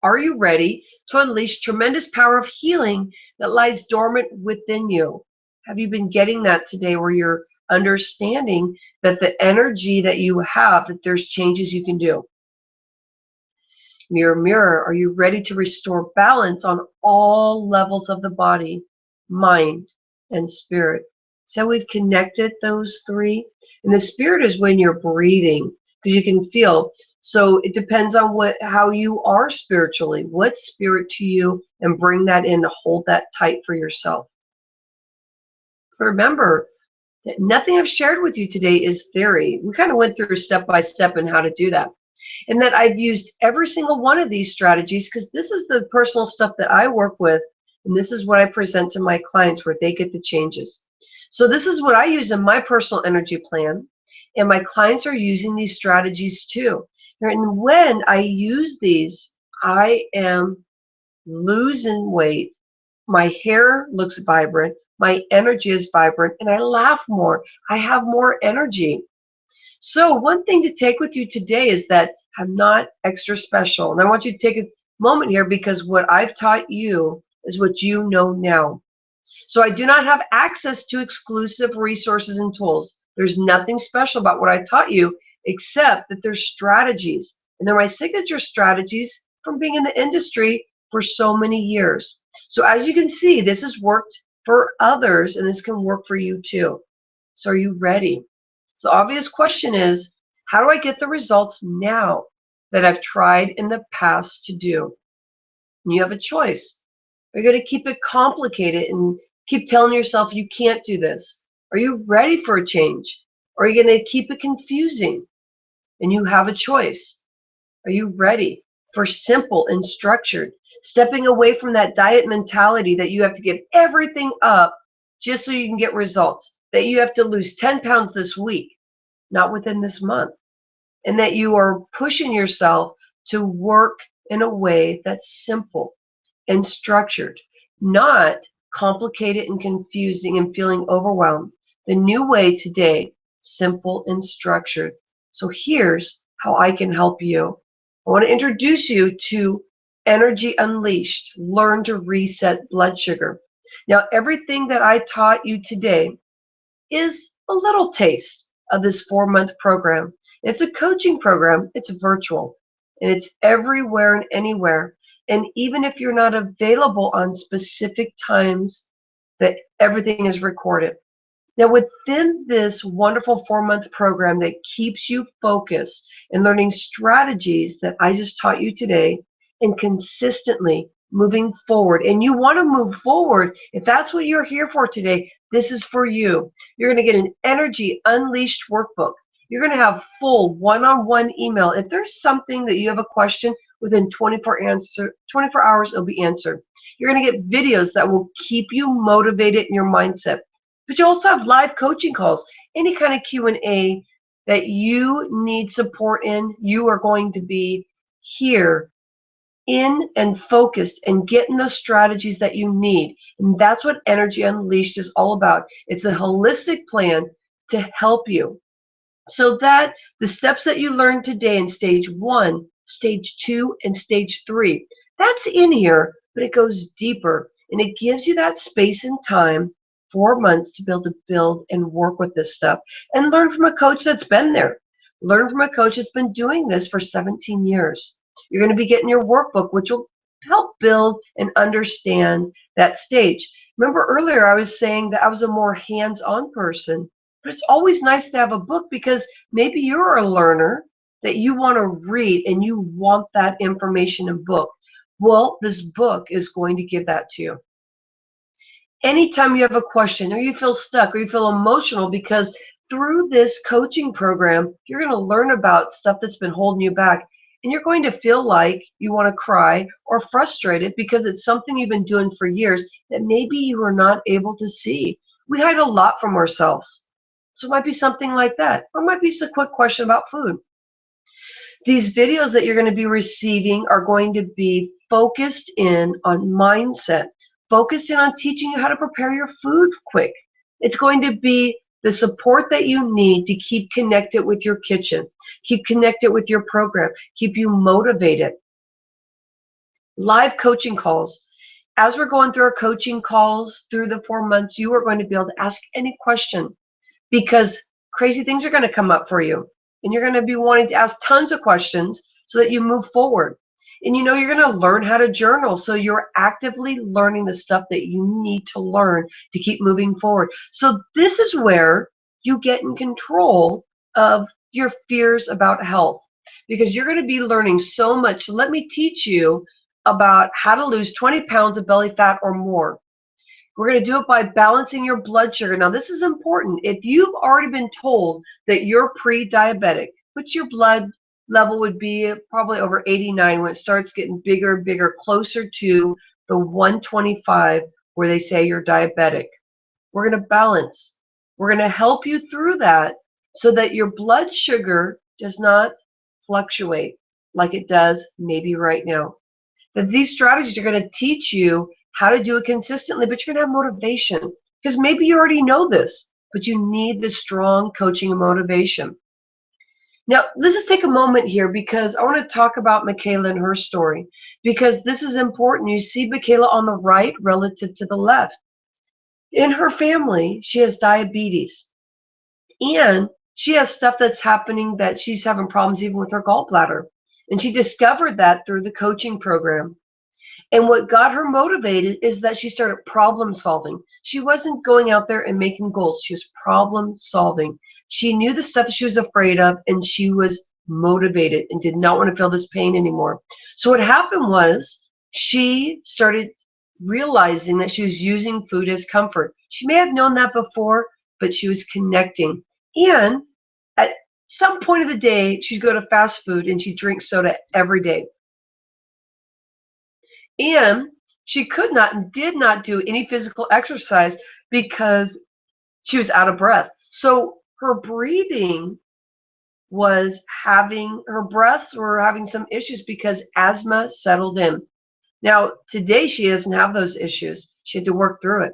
Are you ready to unleash tremendous power of healing that lies dormant within you? Have you been getting that today, where you're understanding that the energy that you have, that there's changes you can do? Mirror, mirror, are you ready to restore balance on all levels of the body, mind, and spirit? So we've connected those three. And the spirit is when you're breathing, because you can feel. So it depends on how you are spiritually. What's spirit to you, and bring that in to hold that tight for yourself. Remember that nothing I've shared with you today is theory. We kind of went through step by step in how to do that. And that I've used every single one of these strategies because this is the personal stuff that I work with, and this is what I present to my clients where they get the changes. So this is what I use in my personal energy plan, and my clients are using these strategies too. And when I use these, I am losing weight, my hair looks vibrant, my energy is vibrant, and I laugh more. I have more energy. So one thing to take with you today is that I'm not extra special. And I want you to take a moment here, because what I've taught you is what you know now. So I do not have access to exclusive resources and tools. There's nothing special about what I taught you, except that there's strategies. And they're my signature strategies from being in the industry for so many years. So as you can see, this has worked for others, and this can work for you too. So are you ready? So the obvious question is, how do I get the results now that I've tried in the past to do? And you have a choice. Are you going to keep it complicated and keep telling yourself you can't do this? Are you ready for a change? Or are you going to keep it confusing? And you have a choice. Are you ready? for simple and structured, stepping away from that diet mentality that you have to give everything up just so you can get results, that you have to lose 10 pounds this week, not within this month, and that you are pushing yourself to work in a way that's simple and structured, not complicated and confusing and feeling overwhelmed. The new way today, simple and structured. So here's how I can help you. I want to introduce you to Energy Unleashed, Learn to Reset Blood Sugar. Now, everything that I taught you today is a little taste of this 4-month program. It's a coaching program, it's virtual, and it's everywhere and anywhere. And even if you're not available on specific times, that everything is recorded. Now, within this wonderful 4-month program that keeps you focused and learning strategies that I just taught you today and consistently moving forward, and you want to move forward, if that's what you're here for today, this is for you. You're going to get an Energy Unleashed workbook. You're going to have full one-on-one email. If there's something that you have a question, within 24 hours, it'll be answered. You're going to get videos that will keep you motivated in your mindset. But you also have live coaching calls, any kind of Q&A that you need support in. You are going to be here in and focused and getting those strategies that you need. And that's what Energy Unleashed is all about. It's a holistic plan to help you so that the steps that you learned today in stage 1, stage 2, and stage 3, that's in here, but it goes deeper and it gives you that space and time, 4 months, to be able to build and work with this stuff and learn from a coach that's been there. Learn from a coach that's been doing this for 17 years. You're going to be getting your workbook, which will help build and understand that stage. Remember earlier I was saying that I was a more hands-on person, but it's always nice to have a book because maybe you're a learner that you want to read and you want that information in book. Well, this book is going to give that to you. Anytime you have a question or you feel stuck or you feel emotional, because through this coaching program, you're going to learn about stuff that's been holding you back. And you're going to feel like you want to cry or frustrated because it's something you've been doing for years that maybe you are not able to see. We hide a lot from ourselves. So it might be something like that. Or it might be just a quick question about food. These videos that you're going to be receiving are going to be focused in on mindset, focused in on teaching you how to prepare your food quick. It's going to be the support that you need to keep connected with your kitchen, keep connected with your program, keep you motivated. Live coaching calls. As we're going through our coaching calls through the 4 months, you are going to be able to ask any question because crazy things are going to come up for you. And you're going to be wanting to ask tons of questions so that you move forward. And you know you're going to learn how to journal, so you're actively learning the stuff that you need to learn to keep moving forward. So this is where you get in control of your fears about health, because you're going to be learning so much. So let me teach you about how to lose 20 pounds of belly fat or more. We're going to do it by balancing your blood sugar. Now, this is important. If you've already been told that you're pre-diabetic, which your blood level would be probably over 89 when it starts getting bigger and bigger, closer to the 125 where they say you're diabetic. We're going to balance. We're going to help you through that so that your blood sugar does not fluctuate like it does maybe right now. So these strategies are going to teach you how to do it consistently, but you're going to have motivation because maybe you already know this, but you need the strong coaching and motivation. Now, let's just take a moment here because I want to talk about Michaela and her story, because this is important. You see Michaela on the right relative to the left. In her family, she has diabetes, and she has stuff that's happening that she's having problems even with her gallbladder. And she discovered that through the coaching program. And what got her motivated is that she started problem solving. She wasn't going out there and making goals. She was problem solving. She knew the stuff that she was afraid of, and she was motivated and did not want to feel this pain anymore. So what happened was she started realizing that she was using food as comfort. She may have known that before, but she was connecting. And at some point of the day, she'd go to fast food and she'd drink soda every day. And she could not and did not do any physical exercise because she was out of breath. So her breathing was having, her breaths were having some issues because asthma settled in. Now, today she doesn't have those issues. She had to work through it.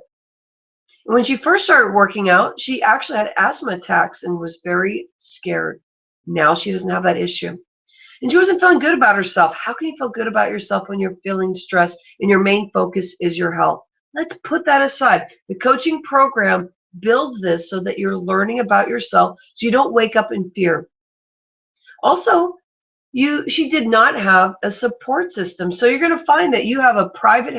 And when she first started working out, she actually had asthma attacks and was very scared. Now she doesn't have that issue. And she wasn't feeling good about herself. How can you feel good about yourself when you're feeling stressed and your main focus is your health? Let's put that aside. The coaching program builds this so that you're learning about yourself so you don't wake up in fear. Also, she did not have a support system. So you're going to find that you have a private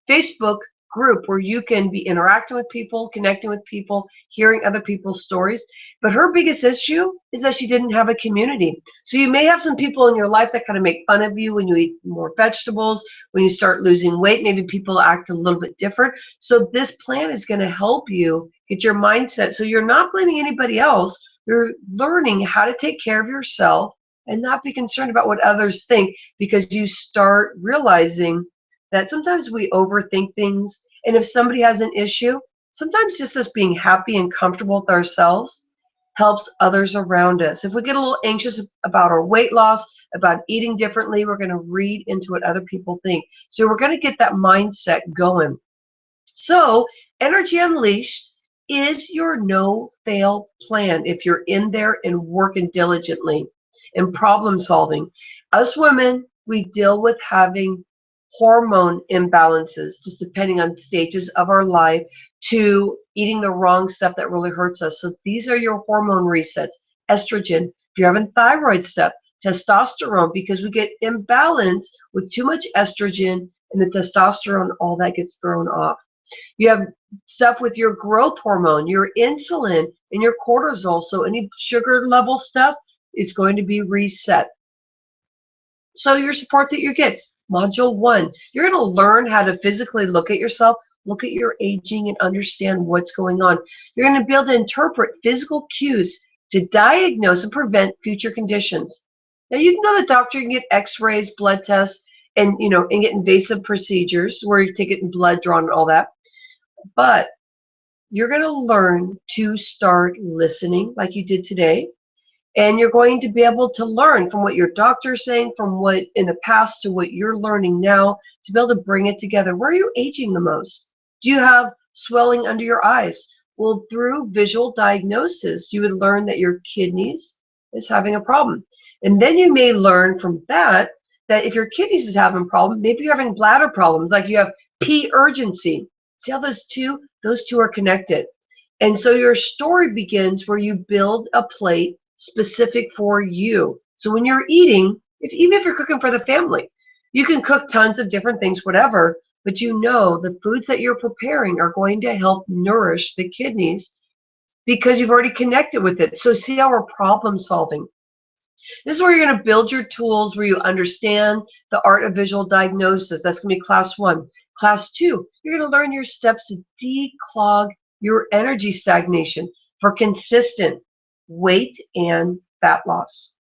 Facebook group where you can be interacting with people, connecting with people, hearing other people's stories. But her biggest issue is that she didn't have a community. So you may have some people in your life that kind of make fun of you when you eat more vegetables, when you start losing weight, maybe people act a little bit different. So this plan is going to help you get your mindset. So you're not blaming anybody else. You're learning how to take care of yourself and not be concerned about what others think, because you start realizing that sometimes we overthink things. And if somebody has an issue, sometimes just us being happy and comfortable with ourselves helps others around us. If we get a little anxious about our weight loss, about eating differently, we're going to read into what other people think. So we're going to get that mindset going. So Energy Unleashed is your no-fail plan if you're in there and working diligently and problem solving. Us women, we deal with having hormone imbalances, just depending on stages of our life, to eating the wrong stuff that really hurts us. So these are your hormone resets. Estrogen, if you're having thyroid stuff, testosterone, because we get imbalanced with too much estrogen and the testosterone, all that gets thrown off. You have stuff with your growth hormone, your insulin, and your cortisol. So any sugar level stuff is going to be reset. So your support that you get, module 1, you're going to learn how to physically look at yourself, look at your aging, and understand what's going on. You're going to be able to interpret physical cues to diagnose and prevent future conditions. Now you can go to the doctor, you can get x-rays, blood tests, and and get invasive procedures where you take it in blood drawn and all that. But you're going to learn to start listening like you did today. And you're going to be able to learn from what your doctor's saying, from what in the past to what you're learning now, to be able to bring it together. Where are you aging the most? Do you have swelling under your eyes? Well, through visual diagnosis, you would learn that your kidneys is having a problem. And then you may learn from that if your kidneys is having a problem, maybe you're having bladder problems, like you have P urgency. See how those two are connected. And so your story begins where you build a plate specific for you. So when you're eating, even if you're cooking for the family, you can cook tons of different things, whatever, but the foods that you're preparing are going to help nourish the kidneys because you've already connected with it. So see how we're problem solving. This is where you're going to build your tools, where you understand the art of visual diagnosis. That's going to be class 1. Class 2, you're going to learn your steps to declog your energy stagnation for consistent weight and fat loss.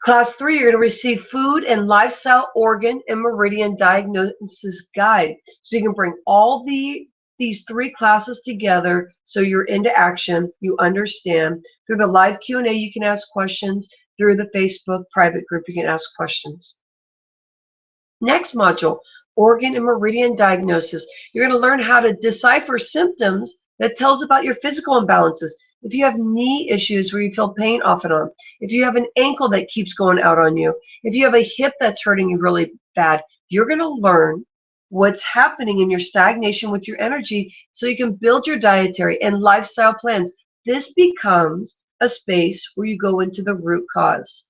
Class 3, you're going to receive food and lifestyle organ and meridian diagnosis guide. So you can bring all these 3 classes together so you're into action, you understand. Through the live Q&A, you can ask questions. Through the Facebook private group, you can ask questions. Next module, organ and meridian diagnosis. You're going to learn how to decipher symptoms that tells about your physical imbalances. If you have knee issues where you feel pain off and on, if you have an ankle that keeps going out on you, if you have a hip that's hurting you really bad, you're going to learn what's happening in your stagnation with your energy so you can build your dietary and lifestyle plans. This becomes a space where you go into the root cause.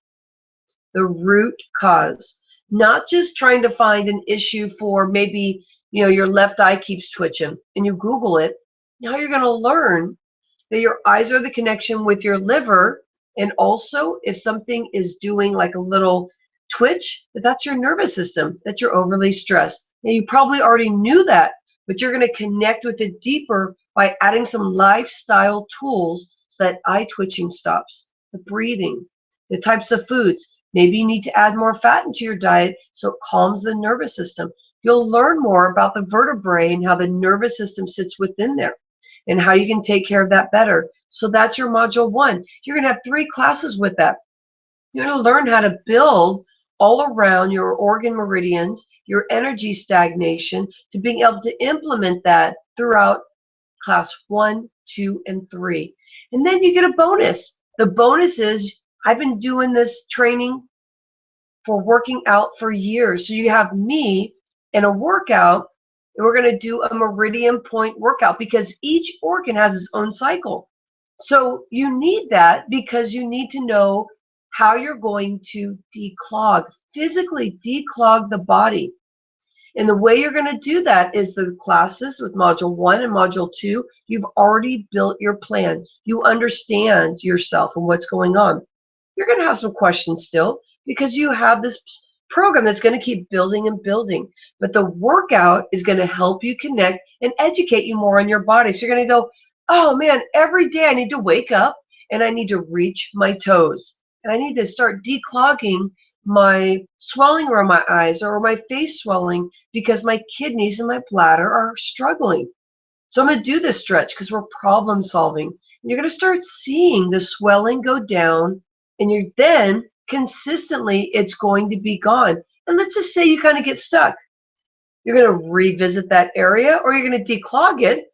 The root cause. Not just trying to find an issue for maybe, your left eye keeps twitching and you Google it. Now you're going to learn that your eyes are the connection with your liver, and also if something is doing like a little twitch, that's your nervous system, that you're overly stressed. Now you probably already knew that, but you're going to connect with it deeper by adding some lifestyle tools so that eye twitching stops, the breathing, the types of foods. Maybe you need to add more fat into your diet so it calms the nervous system. You'll learn more about the vertebrae and how the nervous system sits within there and how you can take care of that better. So that's your module 1. You're going to have 3 classes with that. You're going to learn how to build all around your organ meridians, your energy stagnation, to being able to implement that throughout class 1, 2, and 3. And then you get a bonus. The bonus is I've been doing this training for working out for years. So you have me in a workout, and we're going to do a meridian point workout because each organ has its own cycle. So you need that because you need to know how you're going to declog, physically declog the body. And the way you're going to do that is the classes with module 1 and module 2. You've already built your plan. You understand yourself and what's going on. You're going to have some questions still because you have this program that's going to keep building and building. But the workout is going to help you connect and educate you more on your body. So you're going to go, oh man, every day I need to wake up and I need to reach my toes. And I need to start declogging my swelling around my eyes or my face swelling because my kidneys and my bladder are struggling. So I'm going to do this stretch because we're problem solving. And you're going to start seeing the swelling go down, and you're then consistently it's going to be gone. And let's just say you kind of get stuck. You're going to revisit that area, or you're going to declog it,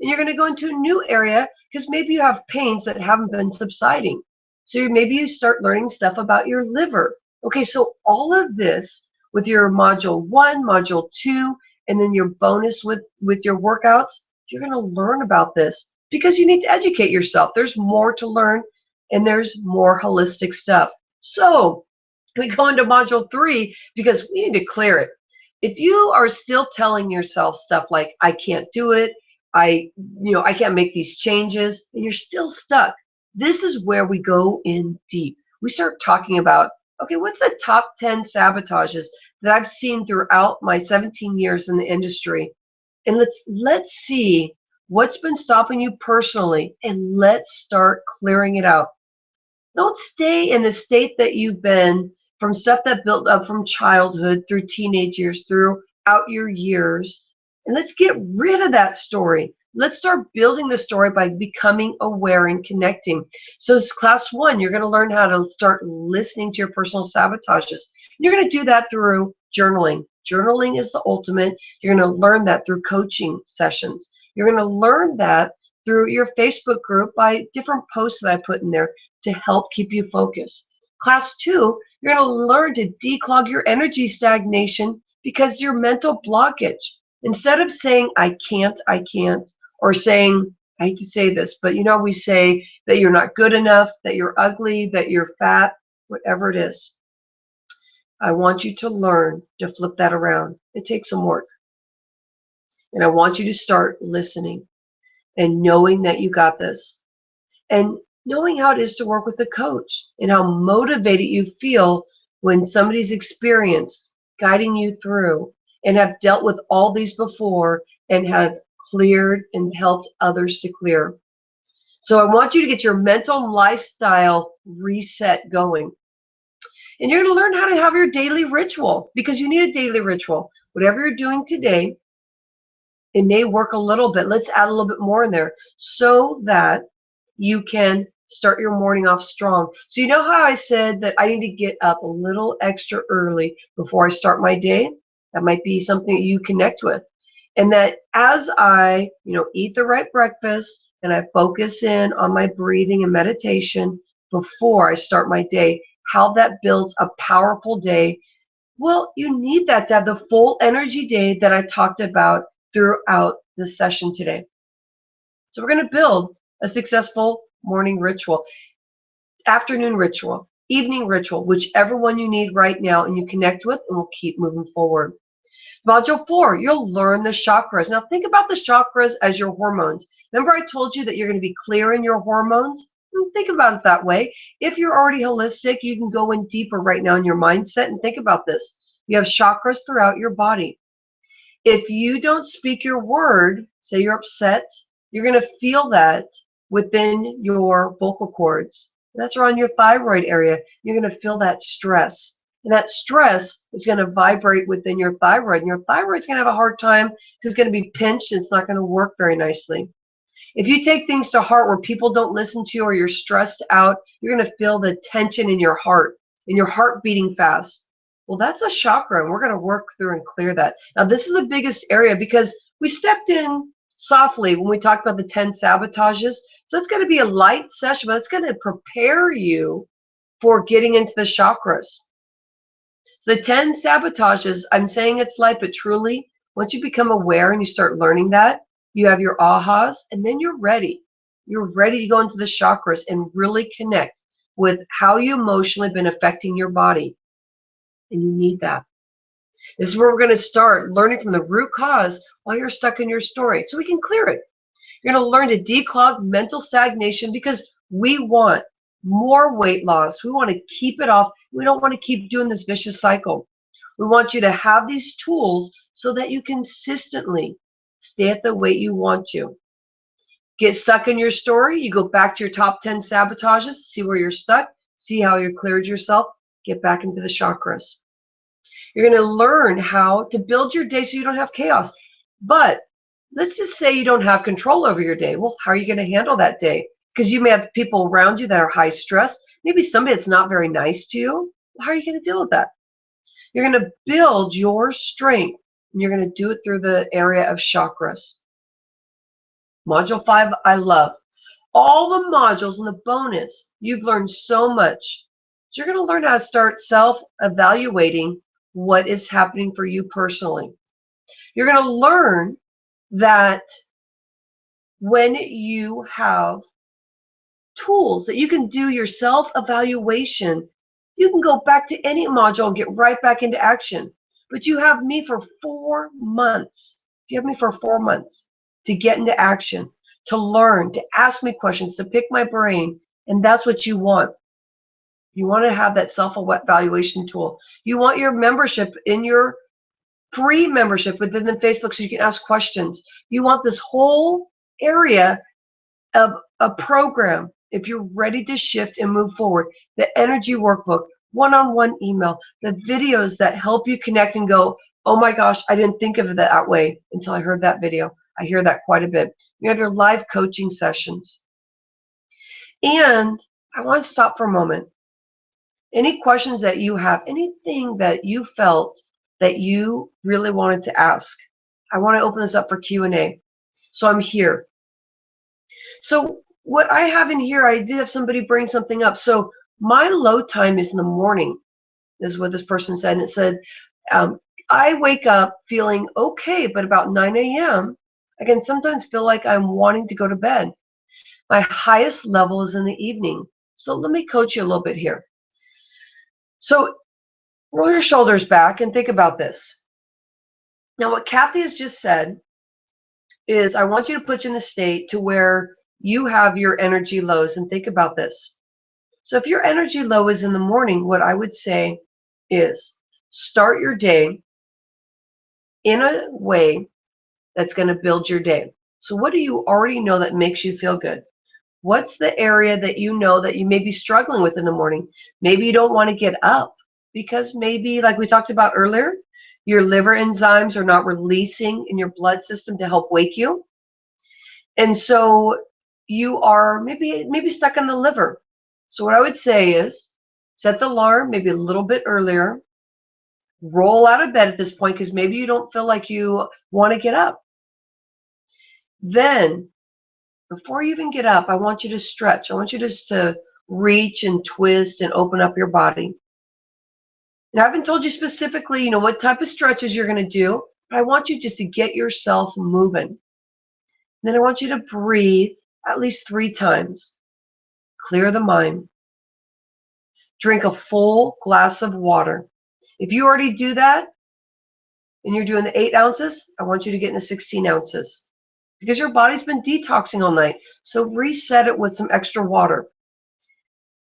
and you're going to go into a new area because maybe you have pains that haven't been subsiding. So maybe you start learning stuff about your liver. Okay, so all of this with your module 1, module 2, and then your bonus with your workouts, you're going to learn about this because you need to educate yourself. There's more to learn, and there's more holistic stuff. So we go into module 3 because we need to clear it. If you are still telling yourself stuff like, I can't do it, I can't make these changes, and you're still stuck, this is where we go in deep. We start talking about, okay, what's the top 10 sabotages that I've seen throughout my 17 years in the industry? And let's see what's been stopping you personally, and let's start clearing it out. Don't stay in the state that you've been from stuff that built up from childhood through teenage years, throughout your years. And let's get rid of that story. Let's start building the story by becoming aware and connecting. So it's class 1, you're going to learn how to start listening to your personal sabotages. You're going to do that through journaling. Journaling is the ultimate. You're going to learn that through coaching sessions. You're going to learn that through your Facebook group by different posts that I put in there to help keep you focused. Class 2, you're going to learn to declog your energy stagnation because your mental blockage. Instead of saying, I can't, or saying, I hate to say this, but we say that you're not good enough, that you're ugly, that you're fat, whatever it is. I want you to learn to flip that around. It takes some work. And I want you to start listening and knowing that you got this. And knowing how it is to work with a coach and how motivated you feel when somebody's experienced, guiding you through, and have dealt with all these before and have cleared and helped others to clear. So I want you to get your mental lifestyle reset going. And you're going to learn how to have your daily ritual because you need a daily ritual. Whatever you're doing today, it may work a little bit. Let's add a little bit more in there so that you can start your morning off strong. So you know how I said that I need to get up a little extra early before I start my day? That might be something that you connect with. And that as I, eat the right breakfast and I focus in on my breathing and meditation before I start my day, how that builds a powerful day. Well, you need that to have the full energy day that I talked about throughout the session today. So we're going to build a successful morning ritual, afternoon ritual, evening ritual, whichever one you need right now and you connect with, and we'll keep moving forward. Module 4, you'll learn the chakras. Now think about the chakras as your hormones. Remember I told you that you're going to be clearing your hormones? Think about it that way. If you're already holistic, you can go in deeper right now in your mindset and think about this. You have chakras throughout your body. If you don't speak your word, say you're upset, you're going to feel that within your vocal cords. That's around your thyroid area. You're going to feel that stress. And that stress is going to vibrate within your thyroid. And your thyroid's going to have a hard time because it's going to be pinched and it's not going to work very nicely. If you take things to heart where people don't listen to you or you're stressed out, you're going to feel the tension in your heart and your heart beating fast. Well, that's a chakra, and we're going to work through and clear that. Now, this is the biggest area because we stepped in softly when we talked about the 10 sabotages. So it's going to be a light session, but it's going to prepare you for getting into the chakras. So the 10 sabotages, I'm saying it's light, but truly, once you become aware and you start learning that, you have your ahas, and then you're ready. You're ready to go into the chakras and really connect with how you emotionally been affecting your body. And you need that. This is where we're going to start learning from the root cause while you're stuck in your story so we can clear it. You're going to learn to declog mental stagnation because we want more weight loss. We want to keep it off. We don't want to keep doing this vicious cycle. We want you to have these tools so that you consistently stay at the weight you want to. Get stuck in your story, you go back to your top 10 sabotages, see where you're stuck, see how you cleared yourself, get back into the chakras. You're going to learn how to build your day so you don't have chaos. But let's just say you don't have control over your day. Well, how are you going to handle that day? Because you may have people around you that are high stress. Maybe somebody that's not very nice to you. How are you going to deal with that? You're going to build your strength, and you're going to do it through the area of chakras. Module 5, I love. All the modules and the bonus, you've learned so much. So you're going to learn how to start self-evaluating what is happening for you personally. You're going to learn that when you have tools that you can do your self-evaluation, you can go back to any module and get right back into action. But you have me for 4 months. You have me for 4 months to get into action, to learn, to ask me questions, to pick my brain, and that's what you want. You want to have that self-evaluation tool. You want your membership in your free membership within the Facebook so you can ask questions. You want this whole area of a program if you're ready to shift and move forward. The energy workbook, one-on-one email, the videos that help you connect and go, oh my gosh, I didn't think of it that way until I heard that video. I hear that quite a bit. You have your live coaching sessions. And I want to stop for a moment. Any questions that you have, anything that you felt that you really wanted to ask, I want to open this up for Q&A. So I'm here. So what I have in here, I did have somebody bring something up. So my low time is in the morning, is what this person said. And it said, I wake up feeling okay, but about 9 a.m., I can sometimes feel like I'm wanting to go to bed. My highest level is in the evening. So let me coach you a little bit here. So roll your shoulders back and think about this. Now, what Kathy has just said is I want you to put you in a state to where you have your energy lows, and think about this. So if your energy low is in the morning, what I would say is start your day in a way that's going to build your day. So what do you already know that makes you feel good? What's the area that you know that you may be struggling with in the morning? Maybe you don't want to get up because maybe, like we talked about earlier, your liver enzymes are not releasing in your blood system to help wake you. And so you are maybe stuck in the liver. So what I would say is set the alarm maybe a little bit earlier. Roll out of bed at this point because maybe you don't feel like you want to get up. Then, before you even get up, I want you to stretch. I want you just to reach and twist and open up your body. And I haven't told you specifically, what type of stretches you're going to do, but I want you just to get yourself moving. And then I want you to breathe at least 3 times. Clear the mind. Drink a full glass of water. If you already do that, and you're doing the 8 ounces, I want you to get into 16 ounces. Because your body's been detoxing all night. So reset it with some extra water.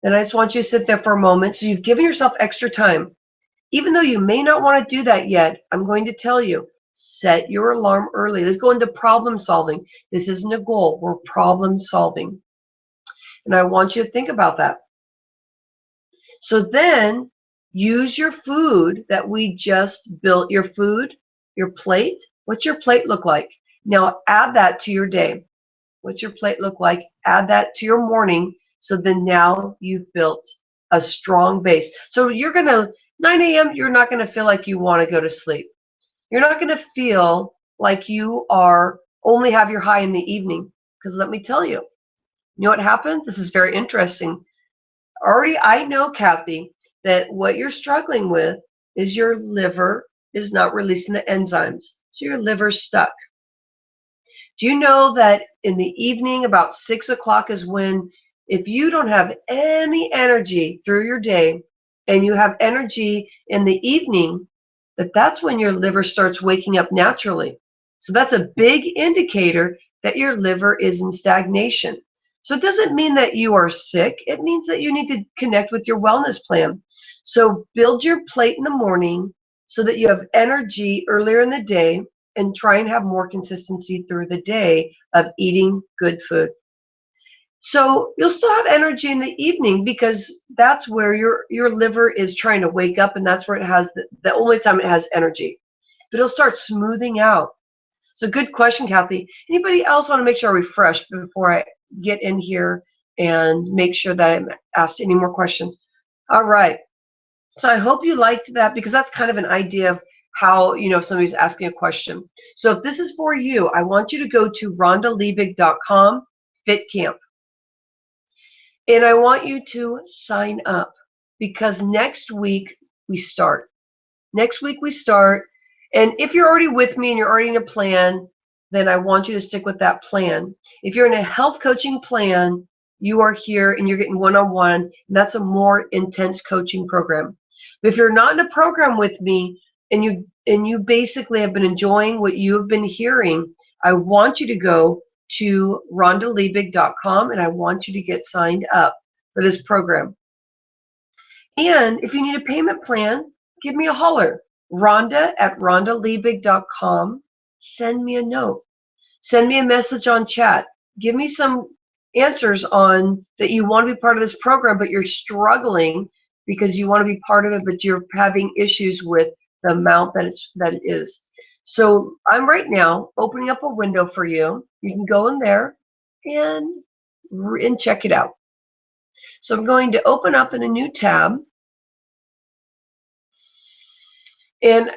Then I just want you to sit there for a moment. So you've given yourself extra time. Even though you may not want to do that yet, I'm going to tell you, set your alarm early. Let's go into problem solving. This isn't a goal. We're problem solving. And I want you to think about that. So then use your food that we just built, your food, your plate. What's your plate look like? Now add that to your day. What's your plate look like? Add that to your morning. So then now you've built a strong base. So you're going to, 9 a.m., you're not going to feel like you want to go to sleep. You're not going to feel like you are only have your high in the evening. Because let me tell you, you know what happens? This is very interesting. Already I know, Kathy, that what you're struggling with is your liver is not releasing the enzymes. So your liver's stuck. Do you know that in the evening, about 6 o'clock is when, if you don't have any energy through your day and you have energy in the evening, that's when your liver starts waking up naturally. So that's a big indicator that your liver is in stagnation. So it doesn't mean that you are sick. It means that you need to connect with your wellness plan. So build your plate in the morning so that you have energy earlier in the day, and try and have more consistency through the day of eating good food. So you'll still have energy in the evening because that's where your liver is trying to wake up, and that's where it has the only time it has energy. But it'll start smoothing out. So good question, Kathy. Anybody else want to make sure I refresh before I get in here and make sure that I'm asked any more questions? All right. So I hope you liked that, because that's kind of an idea of how, somebody's asking a question. So if this is for you, I want you to go to rhondaliebig.com FitCamp. And I want you to sign up, because next week we start. Next week we start. And if you're already with me and you're already in a plan, then I want you to stick with that plan. If you're in a health coaching plan, you are here and you're getting one-on-one, and that's a more intense coaching program. But if you're not in a program with me and you basically have been enjoying what you have been hearing, I want you to go to rhondaliebig.com and I want you to get signed up for this program. And if you need a payment plan, give me a holler. Rhonda@rhondaliebig.com. Send me a note. Send me a message on chat. Give me some answers on that you want to be part of this program, but you're struggling because you want to be part of it, but you're having issues with the amount that it is. So I'm right now opening up a window for you. You can go in there and check it out. So I'm going to open up in a new tab and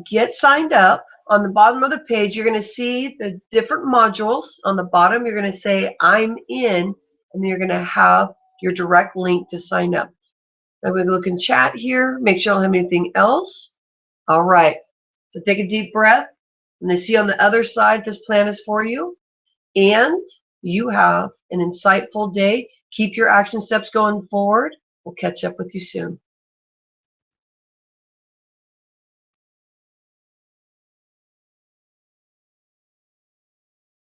get signed up. On the bottom of the page, you're going to see the different modules. On the bottom, you're going to say, I'm in, and then you're going to have your direct link to sign up. I'm going to look in chat here, make sure I don't have anything else. All right. So take a deep breath, and they see on the other side, this plan is for you. And you have an insightful day. Keep your action steps going forward. We'll catch up with you soon.